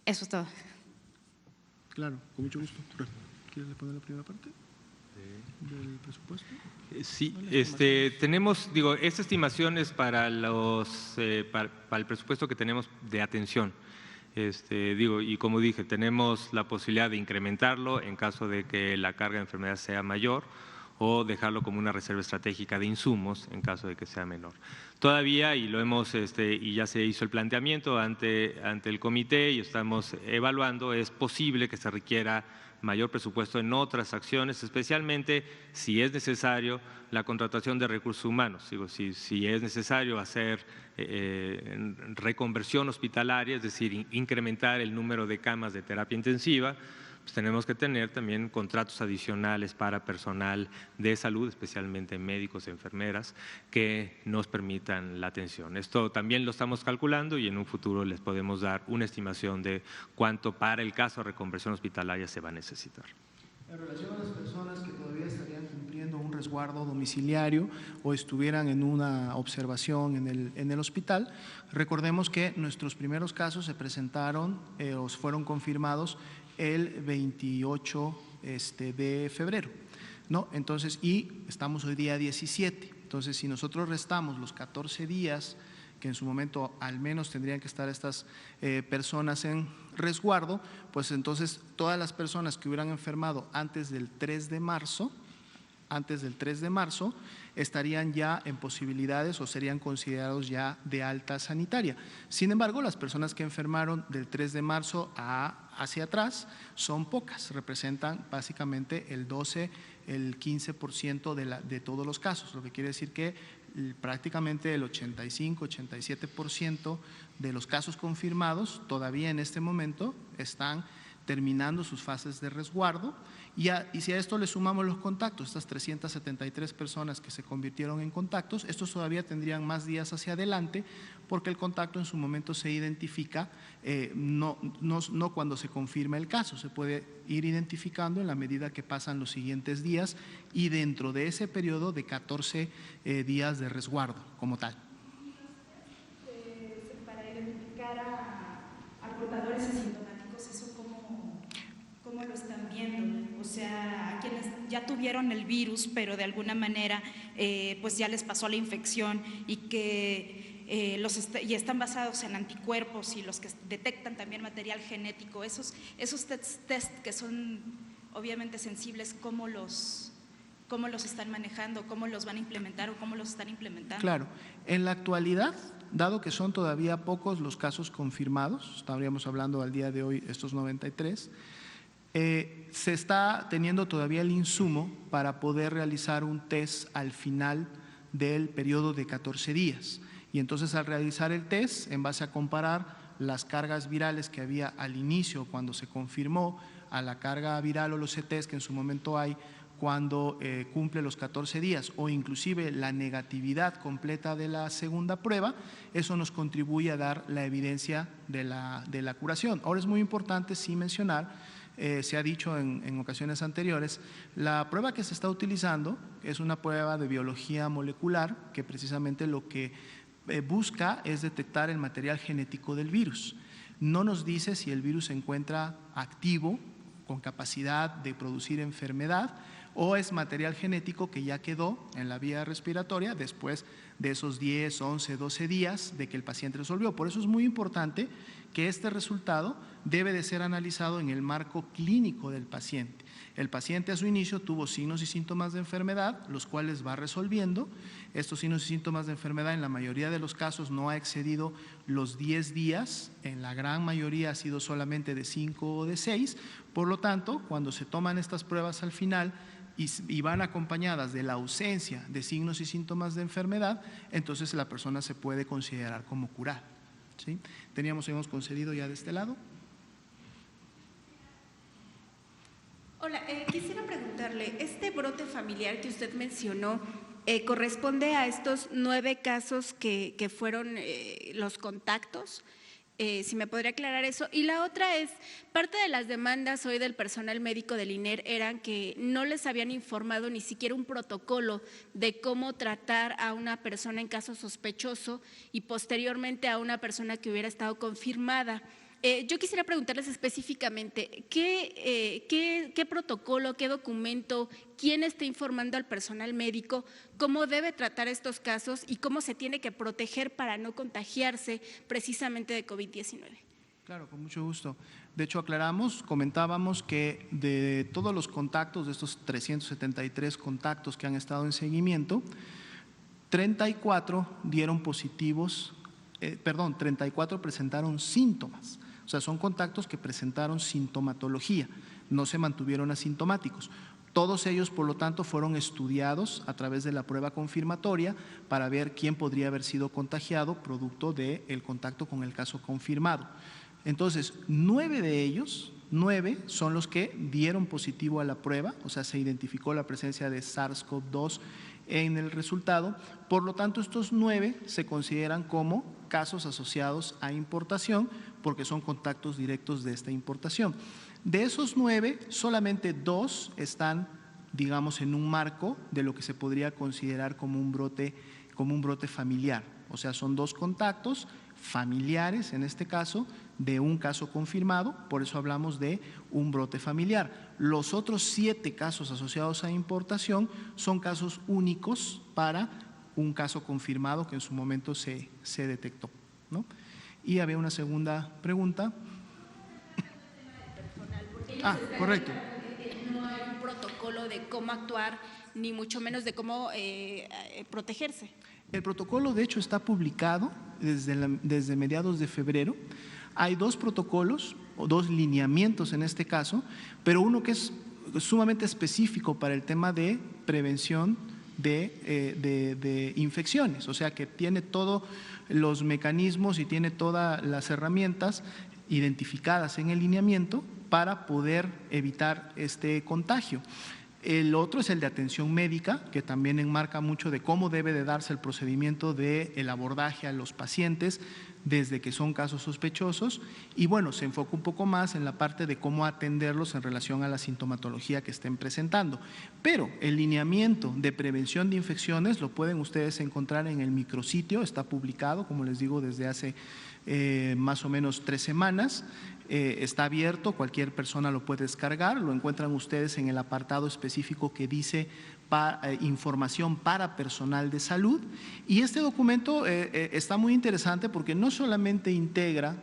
Eso es todo. Claro, con mucho gusto. ¿Quieres poner la primera parte del presupuesto? Sí, tenemos, esta estimación es para el presupuesto que tenemos de atención. Y como dije, tenemos la posibilidad de incrementarlo en caso de que la carga de enfermedad sea mayor, o dejarlo como una reserva estratégica de insumos en caso de que sea menor. Todavía, y lo hemos y ya se hizo el planteamiento ante el comité y estamos evaluando, es posible que se requiera mayor presupuesto en otras acciones, especialmente si es necesario la contratación de recursos humanos. Si es necesario hacer reconversión hospitalaria, es decir, incrementar el número de camas de terapia intensiva, pues tenemos que tener también contratos adicionales para personal de salud, especialmente médicos y enfermeras, que nos permitan la atención. Esto también lo estamos calculando y en un futuro les podemos dar una estimación de cuánto para el caso de reconversión hospitalaria se va a necesitar. En relación a las personas que todavía estarían cumpliendo un resguardo domiciliario o estuvieran en una observación en el hospital, recordemos que nuestros primeros casos se presentaron o fueron confirmados el 28 de febrero, ¿no? Entonces, y estamos hoy día 17. Entonces, si nosotros restamos los 14 días que en su momento al menos tendrían que estar estas personas en resguardo, pues entonces todas las personas que hubieran enfermado antes del 3 de marzo, estarían ya en posibilidades o serían considerados ya de alta sanitaria. Sin embargo, las personas que enfermaron del 3 de marzo hacia atrás son pocas, representan básicamente el 12, el 15% de todos los casos, lo que quiere decir que prácticamente el 85, 87% de los casos confirmados todavía en este momento están terminando sus fases de resguardo, y si a esto le sumamos los contactos, estas 373 personas que se convirtieron en contactos, estos todavía tendrían más días hacia adelante, porque el contacto en su momento se identifica, no cuando se confirma el caso, se puede ir identificando en la medida que pasan los siguientes días y dentro de ese periodo de 14 días de resguardo como tal. Para identificar a portadores asintomáticos, ¿eso cómo lo están viendo? O sea, a quienes ya tuvieron el virus, pero de alguna manera pues ya les pasó la infección y que y están basados en anticuerpos y los que detectan también material genético, esos test que son obviamente sensibles, ¿cómo los están manejando, cómo los van a implementar o cómo los están implementando? Claro, en la actualidad, dado que son todavía pocos los casos confirmados, estaríamos hablando al día de hoy estos 93, se está teniendo todavía el insumo para poder realizar un test al final del periodo de 14 días. Y entonces al realizar el test, en base a comparar las cargas virales que había al inicio cuando se confirmó, a la carga viral o los CTs que en su momento hay cuando cumple los 14 días o inclusive la negatividad completa de la segunda prueba, eso nos contribuye a dar la evidencia de la curación. Ahora es muy importante sí mencionar, se ha dicho en ocasiones anteriores, la prueba que se está utilizando es una prueba de biología molecular que precisamente lo que busca es detectar el material genético del virus. No nos dice si el virus se encuentra activo, con capacidad de producir enfermedad, o es material genético que ya quedó en la vía respiratoria después de esos 10, 11, 12 días de que el paciente resolvió. Por eso es muy importante que este resultado debe de ser analizado en el marco clínico del paciente. El paciente a su inicio tuvo signos y síntomas de enfermedad, los cuales va resolviendo. Estos signos y síntomas de enfermedad en la mayoría de los casos no ha excedido los 10 días, en la gran mayoría ha sido solamente de 5 o de 6. Por lo tanto, cuando se toman estas pruebas al final y van acompañadas de la ausencia de signos y síntomas de enfermedad, entonces la persona se puede considerar como curada. ¿Sí? Hemos concedido ya de este lado. Hola, quisiera preguntarle, este brote familiar que usted mencionó, ¿corresponde a estos 9 casos que fueron los contactos? Si me podría aclarar eso. Y la otra es, parte de las demandas hoy del personal médico del INER eran que no les habían informado ni siquiera un protocolo de cómo tratar a una persona en caso sospechoso y posteriormente a una persona que hubiera estado confirmada. Yo quisiera preguntarles específicamente, ¿qué protocolo, qué documento, quién está informando al personal médico, cómo debe tratar estos casos y cómo se tiene que proteger para no contagiarse precisamente de COVID-19? Claro, con mucho gusto. De hecho, comentábamos que de todos los contactos, de estos 373 contactos que han estado en seguimiento, 34 dieron positivos, 34 presentaron síntomas. O sea, son contactos que presentaron sintomatología, no se mantuvieron asintomáticos. Todos ellos, por lo tanto, fueron estudiados a través de la prueba confirmatoria para ver quién podría haber sido contagiado producto del contacto con el caso confirmado. Entonces, 9 de ellos, 9 son los que dieron positivo a la prueba, o sea, se identificó la presencia de SARS-CoV-2 en el resultado. Por lo tanto, estos 9 se consideran como casos asociados a importación porque son contactos directos de esta importación. De esos 9, solamente 2 están, digamos, en un marco de lo que se podría considerar como un brote familiar. O sea, son 2 contactos familiares, en este caso, de un caso confirmado, por eso hablamos de un brote familiar. Los otros 7 casos asociados a importación son casos únicos para un caso confirmado que en su momento se detectó, ¿no? Y había una segunda pregunta. Correcto. No hay un protocolo de cómo actuar, ni mucho menos de cómo protegerse. El protocolo, de hecho, está publicado desde mediados de febrero. Hay 2 protocolos, o 2 lineamientos en este caso, pero uno que es sumamente específico para el tema de prevención de infecciones, o sea que tiene todos los mecanismos y tiene todas las herramientas identificadas en el lineamiento para poder evitar este contagio. El otro es el de atención médica, que también enmarca mucho de cómo debe de darse el procedimiento del abordaje a los pacientes desde que son casos sospechosos, y bueno, se enfoca un poco más en la parte de cómo atenderlos en relación a la sintomatología que estén presentando. Pero el lineamiento de prevención de infecciones lo pueden ustedes encontrar en el micrositio, está publicado, como les digo, desde hace más o menos 3 semanas. Está abierto, cualquier persona lo puede descargar, lo encuentran ustedes en el apartado específico que dice información para personal de salud, y este documento está muy interesante porque no solamente integra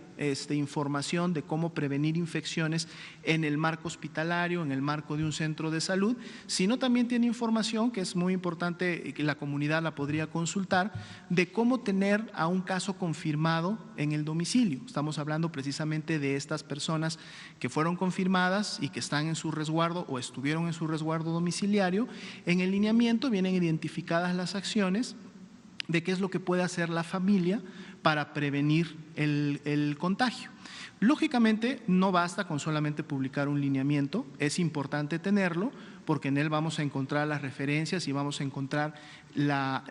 información de cómo prevenir infecciones en el marco hospitalario, en el marco de un centro de salud, sino también tiene información que es muy importante y que la comunidad la podría consultar, de cómo tener a un caso confirmado en el domicilio. Estamos hablando precisamente de estas personas que fueron confirmadas y que están en su resguardo o estuvieron en su resguardo domiciliario. En el lineamiento vienen identificadas las acciones de qué es lo que puede hacer la familia para prevenir el contagio. Lógicamente, no basta con solamente publicar un lineamiento, es importante tenerlo porque en él vamos a encontrar las referencias y vamos a encontrar la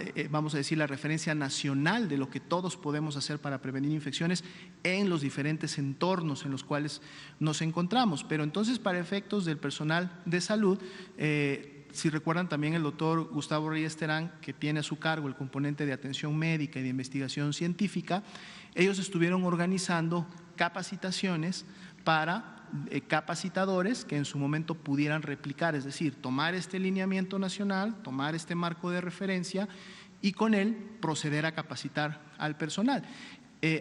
referencia nacional de lo que todos podemos hacer para prevenir infecciones en los diferentes entornos en los cuales nos encontramos. Pero entonces, para efectos del personal de salud, si recuerdan también el doctor Gustavo Reyes Terán, que tiene a su cargo el componente de atención médica y de investigación científica, ellos estuvieron organizando capacitaciones para capacitadores que en su momento pudieran replicar, es decir, tomar este lineamiento nacional, tomar este marco de referencia y con él proceder a capacitar al personal.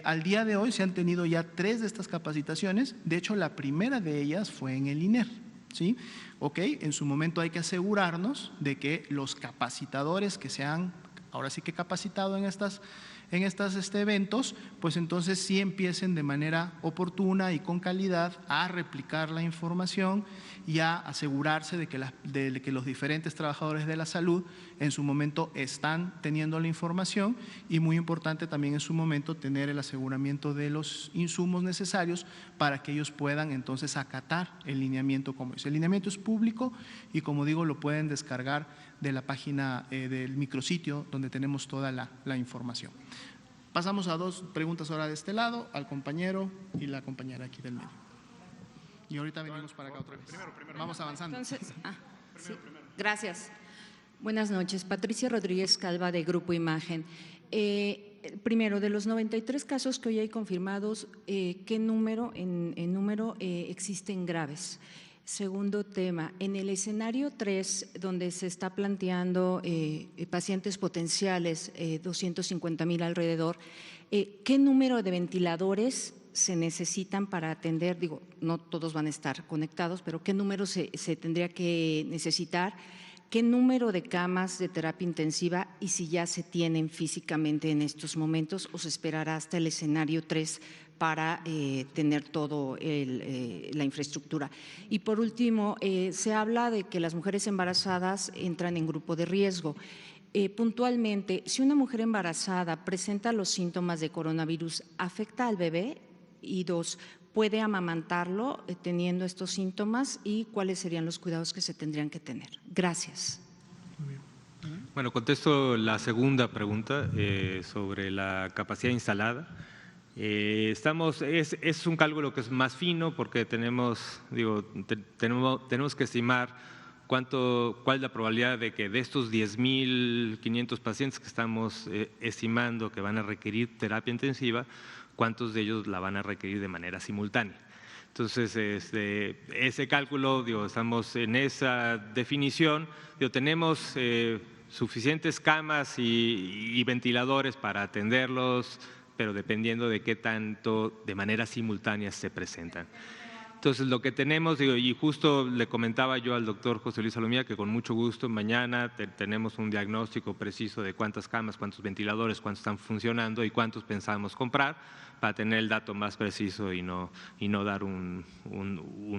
Al día de hoy se han tenido ya 3 de estas capacitaciones, de hecho la primera de ellas fue en el INER. ¿Sí? Ok, en su momento hay que asegurarnos de que los capacitadores que se han ahora sí que capacitado en estos eventos, pues entonces sí empiecen de manera oportuna y con calidad a replicar la información y a asegurarse de que los diferentes trabajadores de la salud en su momento están teniendo la información, y muy importante también en su momento tener el aseguramiento de los insumos necesarios para que ellos puedan entonces acatar el lineamiento como es. El lineamiento es público y, como digo, lo pueden descargar de la página del micrositio donde tenemos toda la información. Pasamos a 2 preguntas ahora de este lado, al compañero y la compañera aquí del medio. Y ahorita venimos para acá otra vez. Vamos avanzando. Entonces, sí, gracias. Buenas noches. Patricia Rodríguez Calva, de Grupo Imagen. Primero, de los 93 casos que hoy hay confirmados, ¿qué número existen graves? Segundo tema, en el escenario 3, donde se está planteando pacientes potenciales, 250,000 alrededor, ¿qué número de ventiladores se necesitan para atender? Digo, no todos van a estar conectados, pero ¿qué número se tendría que necesitar? ¿Qué número de camas de terapia intensiva y si ya se tienen físicamente en estos momentos o se esperará hasta el escenario 3 para tener todo la infraestructura? Y por último, se habla de que las mujeres embarazadas entran en grupo de riesgo. Puntualmente, si una mujer embarazada presenta los síntomas de coronavirus, ¿afecta al bebé? Y 2, ¿puede amamantarlo teniendo estos síntomas? ¿Y cuáles serían los cuidados que se tendrían que tener? Gracias. Bueno, contesto la segunda pregunta sobre la capacidad instalada. Es un cálculo que es más fino porque tenemos que estimar cuál es la probabilidad de que de estos 10,500 pacientes que estamos estimando que van a requerir terapia intensiva, cuántos de ellos la van a requerir de manera simultánea. Entonces, ese cálculo, estamos en esa definición, tenemos suficientes camas y ventiladores para atenderlos, pero dependiendo de qué tanto de manera simultánea se presentan. Entonces, lo que tenemos, y justo le comentaba yo al doctor José Luis Salomía que con mucho gusto mañana tenemos un diagnóstico preciso de cuántas camas, cuántos ventiladores, cuántos están funcionando y cuántos pensamos comprar para tener el dato más preciso y no dar un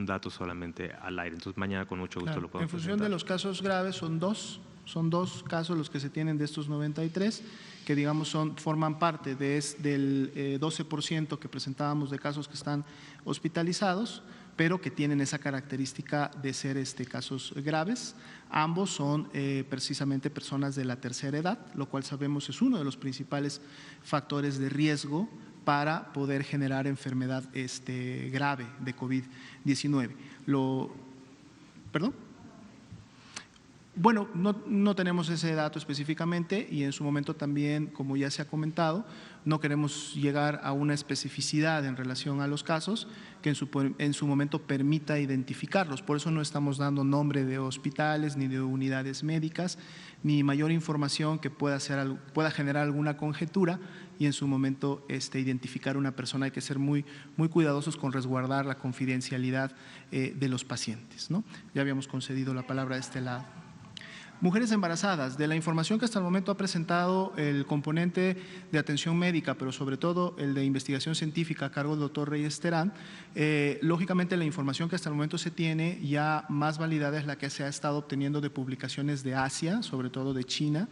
dato solamente al aire. Entonces, mañana con mucho gusto lo podemos En función presentar. de los casos graves son 2, Son 2 casos los que se tienen de estos 93, que digamos forman parte del 12% que presentábamos de casos que están hospitalizados, pero que tienen esa característica de ser casos graves. Ambos son precisamente personas de la tercera edad, lo cual sabemos es uno de los principales factores de riesgo para poder generar enfermedad grave de COVID-19. ¿Perdón? Bueno, no tenemos ese dato específicamente y en su momento también, como ya se ha comentado, no queremos llegar a una especificidad en relación a los casos que en su momento permita identificarlos. Por eso no estamos dando nombre de hospitales ni de unidades médicas, ni mayor información que pueda generar alguna conjetura y en su momento identificar una persona. Hay que ser muy cuidadosos con resguardar la confidencialidad de los pacientes, ¿no? Ya habíamos concedido la palabra a este lado. Mujeres embarazadas, de la información que hasta el momento ha presentado el componente de atención médica, pero sobre todo el de investigación científica a cargo del doctor Reyes Terán, lógicamente la información que hasta el momento se tiene ya más validada es la que se ha estado obteniendo de publicaciones de Asia, sobre todo de China.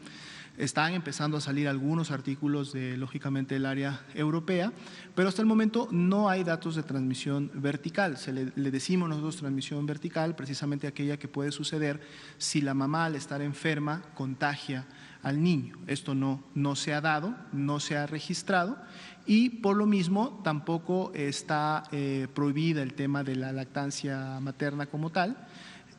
Están empezando a salir algunos artículos de, lógicamente, el área europea, pero hasta el momento no hay datos de transmisión vertical. Le decimos nosotros transmisión vertical, precisamente aquella que puede suceder si la mamá al estar enferma contagia al niño. Esto no se ha dado, no se ha registrado y por lo mismo tampoco está prohibida el tema de la lactancia materna como tal.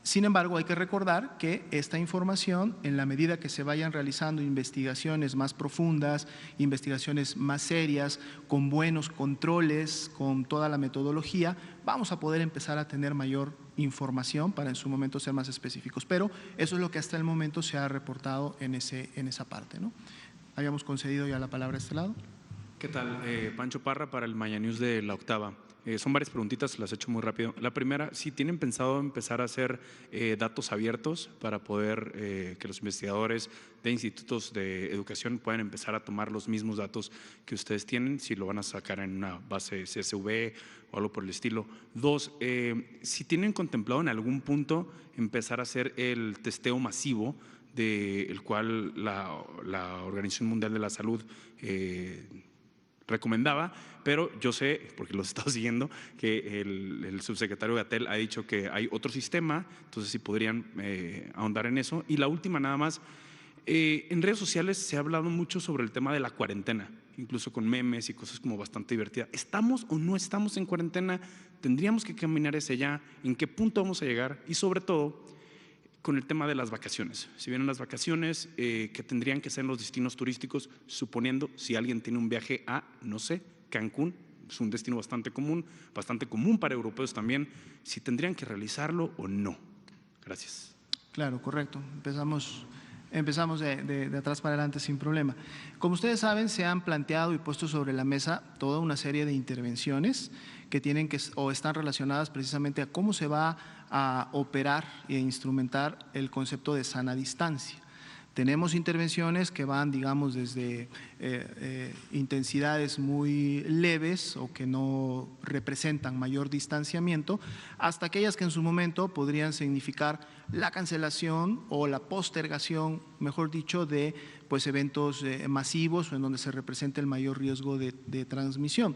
Sin embargo, hay que recordar que esta información, en la medida que se vayan realizando investigaciones más profundas, investigaciones más serias, con buenos controles, con toda la metodología, vamos a poder empezar a tener mayor información para en su momento ser más específicos. Pero eso es lo que hasta el momento se ha reportado en esa parte, ¿no? Habíamos concedido ya la palabra a este lado. ¿Qué tal? Pancho Parra para el Maya News de La Octava. Son varias preguntitas, las he hecho muy rápido. La primera, si tienen pensado empezar a hacer datos abiertos para poder que los investigadores de institutos de educación puedan empezar a tomar los mismos datos que ustedes tienen, si lo van a sacar en una base CSV o algo por el estilo. 2, si tienen contemplado en algún punto empezar a hacer el testeo masivo del cual la Organización Mundial de la Salud recomendaba, pero yo sé, porque los he estado siguiendo, que el subsecretario Gatell ha dicho que hay otro sistema, entonces si podrían ahondar en eso. Y la última nada más, en redes sociales se ha hablado mucho sobre el tema de la cuarentena, incluso con memes y cosas como bastante divertidas. ¿Estamos o no estamos en cuarentena? ¿Tendríamos que caminar hacia allá? ¿En qué punto vamos a llegar? Y sobre todo, con el tema de las vacaciones. Si vienen las vacaciones, que tendrían que ser los destinos turísticos, suponiendo si alguien tiene un viaje a, no sé, Cancún, es un destino bastante común para europeos también, si tendrían que realizarlo o no. Gracias. Claro, correcto. Empezamos de atrás para adelante sin problema. Como ustedes saben, se han planteado y puesto sobre la mesa toda una serie de intervenciones que tienen o están relacionadas precisamente a cómo se va a operar e instrumentar el concepto de sana distancia. Tenemos intervenciones que van, digamos, desde intensidades muy leves o que no representan mayor distanciamiento, hasta aquellas que en su momento podrían significar la cancelación o la postergación, mejor dicho, de eventos masivos o en donde se represente el mayor riesgo de transmisión.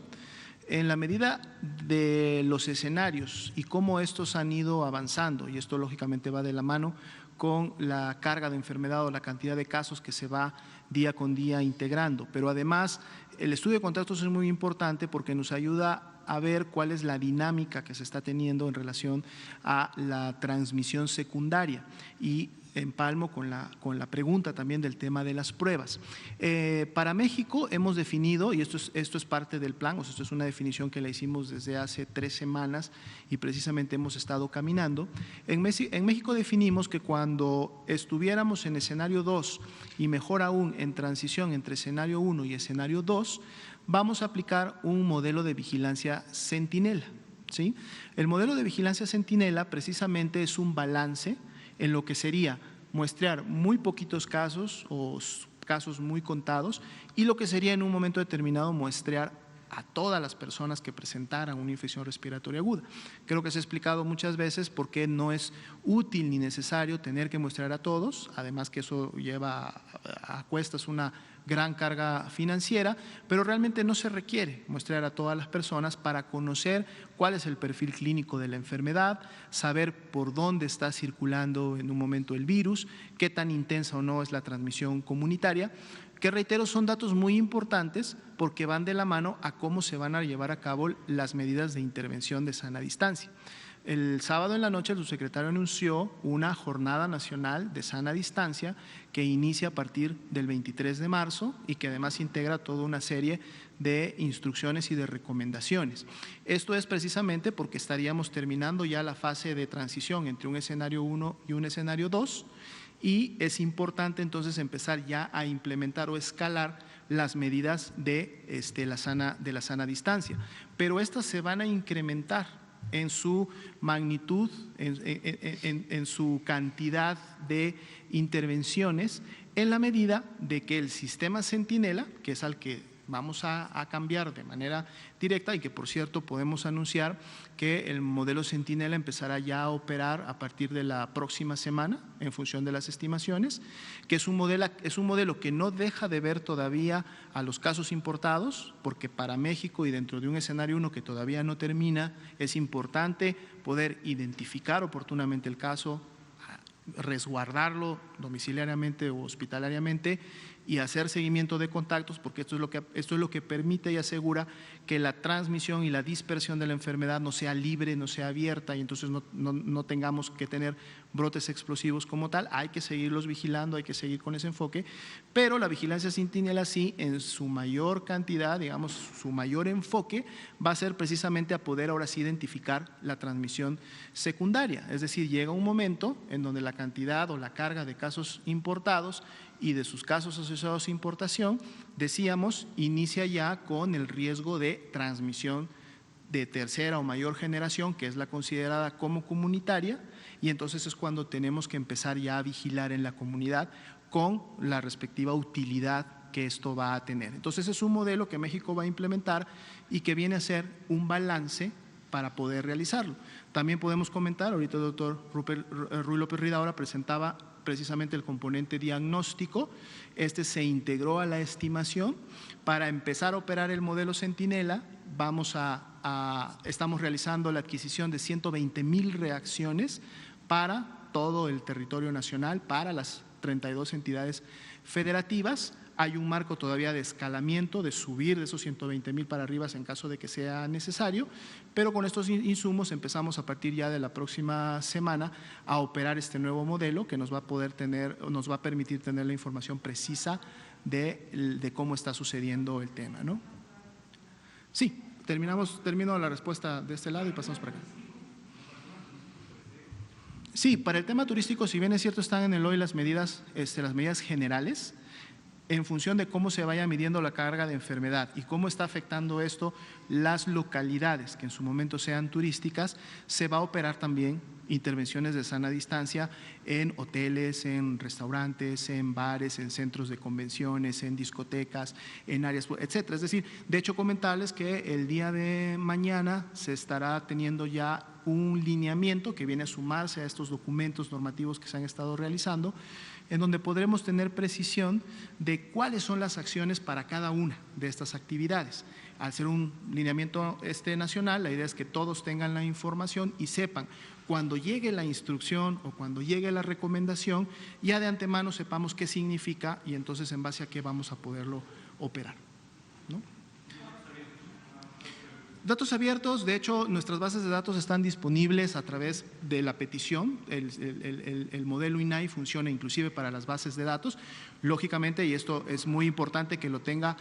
En la medida de los escenarios y cómo estos han ido avanzando, y esto lógicamente va de la mano con la carga de enfermedad o la cantidad de casos que se va día con día integrando. Pero además, el estudio de contactos es muy importante porque nos ayuda a ver cuál es la dinámica que se está teniendo en relación a la transmisión secundaria y empalmo con la pregunta también del tema de las pruebas. Para México hemos definido, y esto es parte del plan, o sea, esto es una definición que la hicimos desde hace 3 semanas y precisamente hemos estado caminando. En México definimos que cuando estuviéramos en escenario 2 y mejor aún en transición entre escenario 1 y escenario 2, vamos a aplicar un modelo de vigilancia centinela, ¿sí? El modelo de vigilancia centinela precisamente es un balance en lo que sería muestrear muy poquitos casos o casos muy contados y lo que sería en un momento determinado muestrear a todas las personas que presentaran una infección respiratoria aguda. Creo que se ha explicado muchas veces por qué no es útil ni necesario tener que muestrear a todos, además que eso lleva a cuestas una gran carga financiera, pero realmente no se requiere muestrear a todas las personas para conocer cuál es el perfil clínico de la enfermedad, saber por dónde está circulando en un momento el virus, qué tan intensa o no es la transmisión comunitaria, que reitero son datos muy importantes porque van de la mano a cómo se van a llevar a cabo las medidas de intervención de sana distancia. El sábado en la noche el subsecretario anunció una jornada nacional de sana distancia que inicia a partir del 23 de marzo y que además integra toda una serie de instrucciones y de recomendaciones. Esto es precisamente porque estaríamos terminando ya la fase de transición entre un escenario 1 y un escenario 2 y es importante entonces empezar ya a implementar o escalar las medidas de la sana distancia, pero estas se van a incrementar en su magnitud, en su cantidad de intervenciones, en la medida de que el sistema Centinela, que es al que vamos a cambiar de manera directa y que por cierto podemos anunciar que el modelo Centinela empezará ya a operar a partir de la próxima semana en función de las estimaciones, que es un modelo que no deja de ver todavía a los casos importados, porque para México y dentro de un escenario 1 que todavía no termina, es importante poder identificar oportunamente el caso, resguardarlo domiciliariamente o hospitalariamente y hacer seguimiento de contactos, porque esto es lo que permite y asegura que la transmisión y la dispersión de la enfermedad no sea libre, no sea abierta y entonces no tengamos que tener brotes explosivos como tal. Hay que seguirlos vigilando, hay que seguir con ese enfoque, pero la vigilancia Centinela sí, en su mayor cantidad, digamos, su mayor enfoque va a ser precisamente a poder ahora sí identificar la transmisión secundaria, es decir, llega un momento en donde la cantidad o la carga de casos importados y de sus casos asociados a importación, decíamos, inicia ya con el riesgo de transmisión de tercera o mayor generación, que es la considerada como comunitaria, y entonces es cuando tenemos que empezar ya a vigilar en la comunidad con la respectiva utilidad que esto va a tener. Entonces es un modelo que México va a implementar y que viene a ser un balance para poder realizarlo. También podemos comentar, ahorita el doctor Ruy López Ridaura presentaba precisamente el componente diagnóstico, este se integró a la estimación. Para empezar a operar el modelo Centinela, estamos realizando la adquisición de 120,000 reacciones para todo el territorio nacional, para las 32 entidades federativas. Hay un marco todavía de escalamiento, de subir de esos 120,000 para arriba en caso de que sea necesario, pero con estos insumos empezamos a partir ya de la próxima semana a operar este nuevo modelo que nos va a permitir tener la información precisa de cómo está sucediendo el tema, ¿no? Sí, termino la respuesta de este lado y pasamos para acá. Sí, para el tema turístico, si bien es cierto, están en el hoy las medidas generales, en función de cómo se vaya midiendo la carga de enfermedad y cómo está afectando esto las localidades que en su momento sean turísticas, se va a operar también intervenciones de sana distancia en hoteles, en restaurantes, en bares, en centros de convenciones, en discotecas, en áreas, etcétera. Es decir, de hecho comentarles que el día de mañana se estará teniendo ya un lineamiento que viene a sumarse a estos documentos normativos que se han estado realizando, en donde podremos tener precisión de cuáles son las acciones para cada una de estas actividades. Al ser un lineamiento nacional, la idea es que todos tengan la información y sepan cuando llegue la instrucción o cuando llegue la recomendación, ya de antemano sepamos qué significa y entonces en base a qué vamos a poderlo operar, ¿no? Datos abiertos, de hecho, nuestras bases de datos están disponibles a través de la petición. El modelo INAI funciona inclusive para las bases de datos. Lógicamente, y esto es muy importante que lo tenga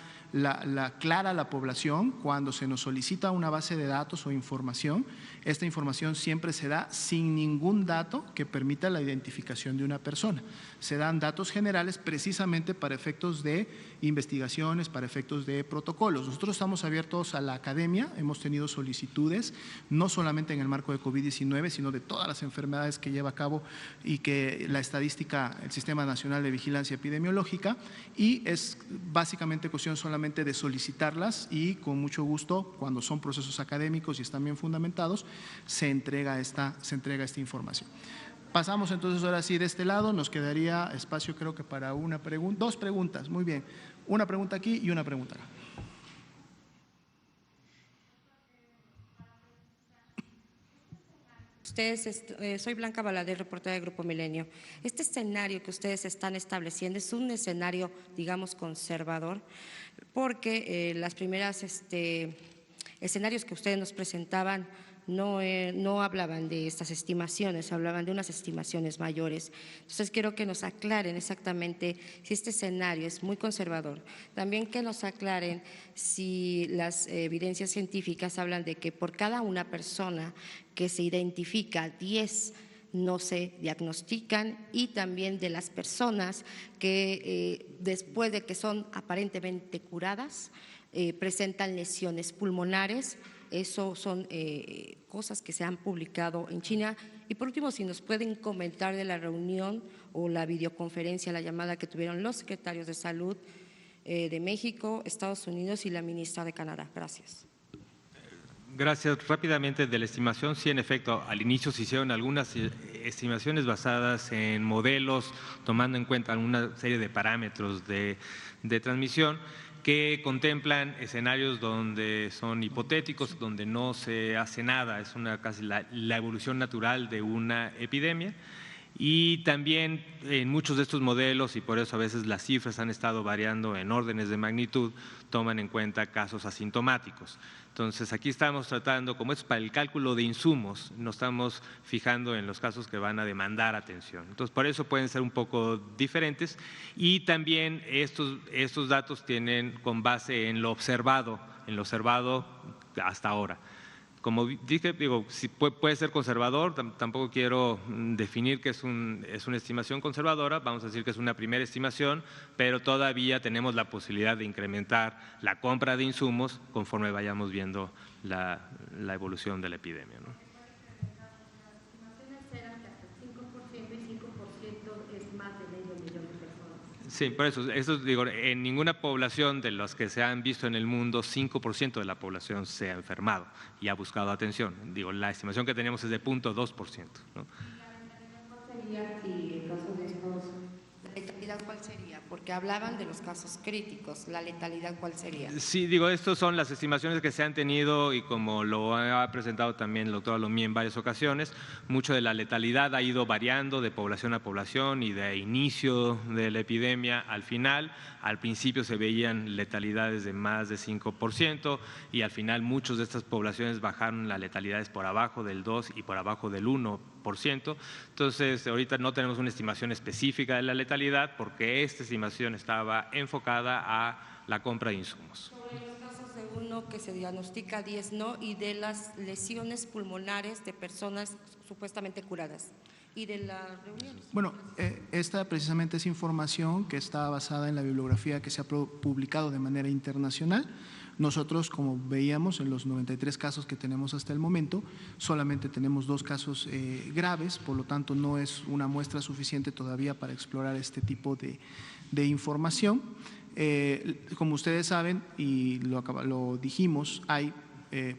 clara la población, cuando se nos solicita una base de datos o información, esta información siempre se da sin ningún dato que permita la identificación de una persona. Se dan datos generales precisamente para efectos de investigaciones, para efectos de protocolos. Nosotros estamos abiertos a la academia, hemos hemos tenido solicitudes, no solamente en el marco de COVID-19, sino de todas las enfermedades que lleva a cabo y que la estadística, el Sistema Nacional de Vigilancia Epidemiológica, y es básicamente cuestión solamente de solicitarlas y con mucho gusto, cuando son procesos académicos y están bien fundamentados, se entrega esta información. Pasamos entonces ahora sí de este lado, nos quedaría espacio creo que para una pregunta, dos preguntas, muy bien, una pregunta aquí y una pregunta acá. Soy Blanca Valadez, reportera de Grupo Milenio. Este escenario que ustedes están estableciendo es un escenario, digamos, conservador, porque las primeras escenarios que ustedes nos presentaban no hablaban de estas estimaciones, hablaban de unas estimaciones mayores. Entonces, quiero que nos aclaren exactamente si este escenario es muy conservador. También que nos aclaren si las evidencias científicas hablan de que por cada una persona que se identifica, 10 no se diagnostican, y también de las personas que después de que son aparentemente curadas, presentan lesiones pulmonares. Eso son cosas que se han publicado en China. Y por último, si nos pueden comentar de la reunión o la videoconferencia, la llamada que tuvieron los secretarios de Salud de México, Estados Unidos y la ministra de Canadá. Gracias. Gracias. Rápidamente, de la estimación, sí, en efecto, al inicio se hicieron algunas estimaciones basadas en modelos, tomando en cuenta una serie de parámetros de transmisión, que contemplan escenarios donde son hipotéticos, donde no se hace nada, es casi la evolución natural de una epidemia. Y también en muchos de estos modelos, y por eso a veces las cifras han estado variando en órdenes de magnitud, toman en cuenta casos asintomáticos. Entonces, aquí estamos tratando, como es para el cálculo de insumos, nos estamos fijando en los casos que van a demandar atención. Entonces, por eso pueden ser un poco diferentes, y también estos datos tienen con base en lo observado hasta ahora. Como dije, si puede ser conservador, tampoco quiero definir que es una estimación conservadora, vamos a decir que es una primera estimación, pero todavía tenemos la posibilidad de incrementar la compra de insumos conforme vayamos viendo la evolución de la epidemia, ¿no? Sí, por eso digo, en ninguna población de los que se han visto en el mundo, 5% de la población se ha enfermado y ha buscado atención. Digo, la estimación que teníamos es de 0.2%, ¿no? ¿Y la letalidad cuál sería si en caso de estos? ¿La letalidad cuál sería? Porque hablaban de los casos críticos, ¿la letalidad cuál sería? Sí, digo, estas son las estimaciones que se han tenido, y como lo ha presentado también el doctor Alomía en varias ocasiones, mucho de la letalidad ha ido variando de población a población y de inicio de la epidemia al final. Al principio se veían letalidades de más de 5% y al final muchas de estas poblaciones bajaron las letalidades por abajo del 2 y por abajo del 1%. Entonces, ahorita no tenemos una estimación específica de la letalidad porque esta estimación estaba enfocada a la compra de insumos. Sobre los casos de uno que se diagnostica, 10 no, y de las lesiones pulmonares de personas supuestamente curadas. ¿Y de las reuniones? Bueno, esta precisamente es información que está basada en la bibliografía que se ha publicado de manera internacional. Nosotros, como veíamos en los 93 casos que tenemos hasta el momento, solamente tenemos 2 casos graves, por lo tanto no es una muestra suficiente todavía para explorar este tipo de información. Como ustedes saben, y lo dijimos, hay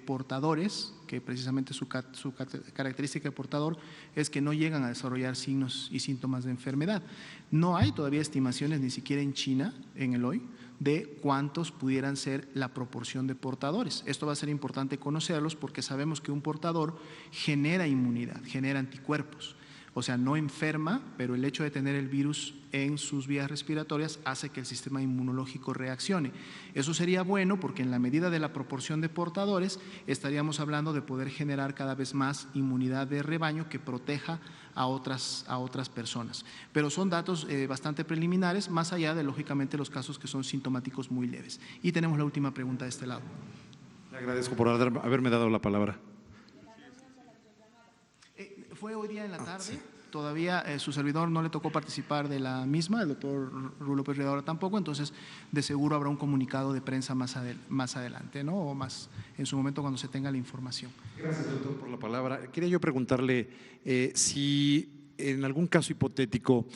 portadores que precisamente su característica de portador es que no llegan a desarrollar signos y síntomas de enfermedad. No hay todavía estimaciones, ni siquiera en China, en el hoy, de cuántos pudieran ser la proporción de portadores. Esto va a ser importante conocerlos porque sabemos que un portador genera inmunidad, genera anticuerpos. O sea, no enferma, pero el hecho de tener el virus en sus vías respiratorias hace que el sistema inmunológico reaccione. Eso sería bueno porque en la medida de la proporción de portadores estaríamos hablando de poder generar cada vez más inmunidad de rebaño que proteja a otras personas. Pero son datos bastante preliminares, más allá de, lógicamente, los casos que son sintomáticos muy leves. Y tenemos la última pregunta de este lado. Le agradezco por haberme dado la palabra. Fue hoy día en la tarde, todavía su servidor no le tocó participar de la misma, el doctor Ruy López Ridaura tampoco, entonces de seguro habrá un comunicado de prensa más adelante, ¿no? O más en su momento cuando se tenga la información. Gracias, doctor, por la palabra. Quería yo preguntarle si en algún caso hipotético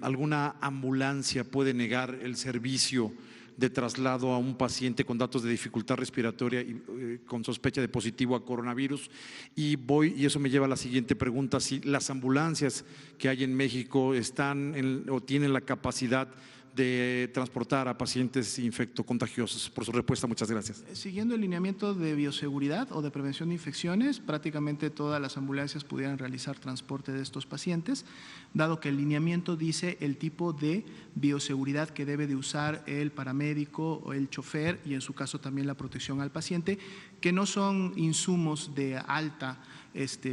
alguna ambulancia puede negar el servicio de traslado a un paciente con datos de dificultad respiratoria y con sospecha de positivo a coronavirus. Y eso me lleva a la siguiente pregunta: si las ambulancias que hay en México están o tienen la capacidad de transportar a pacientes infectocontagiosos. Por su respuesta, muchas gracias. Siguiendo el lineamiento de bioseguridad o de prevención de infecciones, prácticamente todas las ambulancias pudieran realizar transporte de estos pacientes, dado que el lineamiento dice el tipo de bioseguridad que debe de usar el paramédico o el chofer y en su caso también la protección al paciente, que no son insumos de alta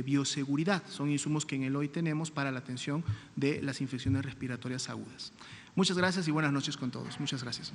bioseguridad, son insumos que en el hoy tenemos para la atención de las infecciones respiratorias agudas. Muchas gracias y buenas noches con todos. Muchas gracias.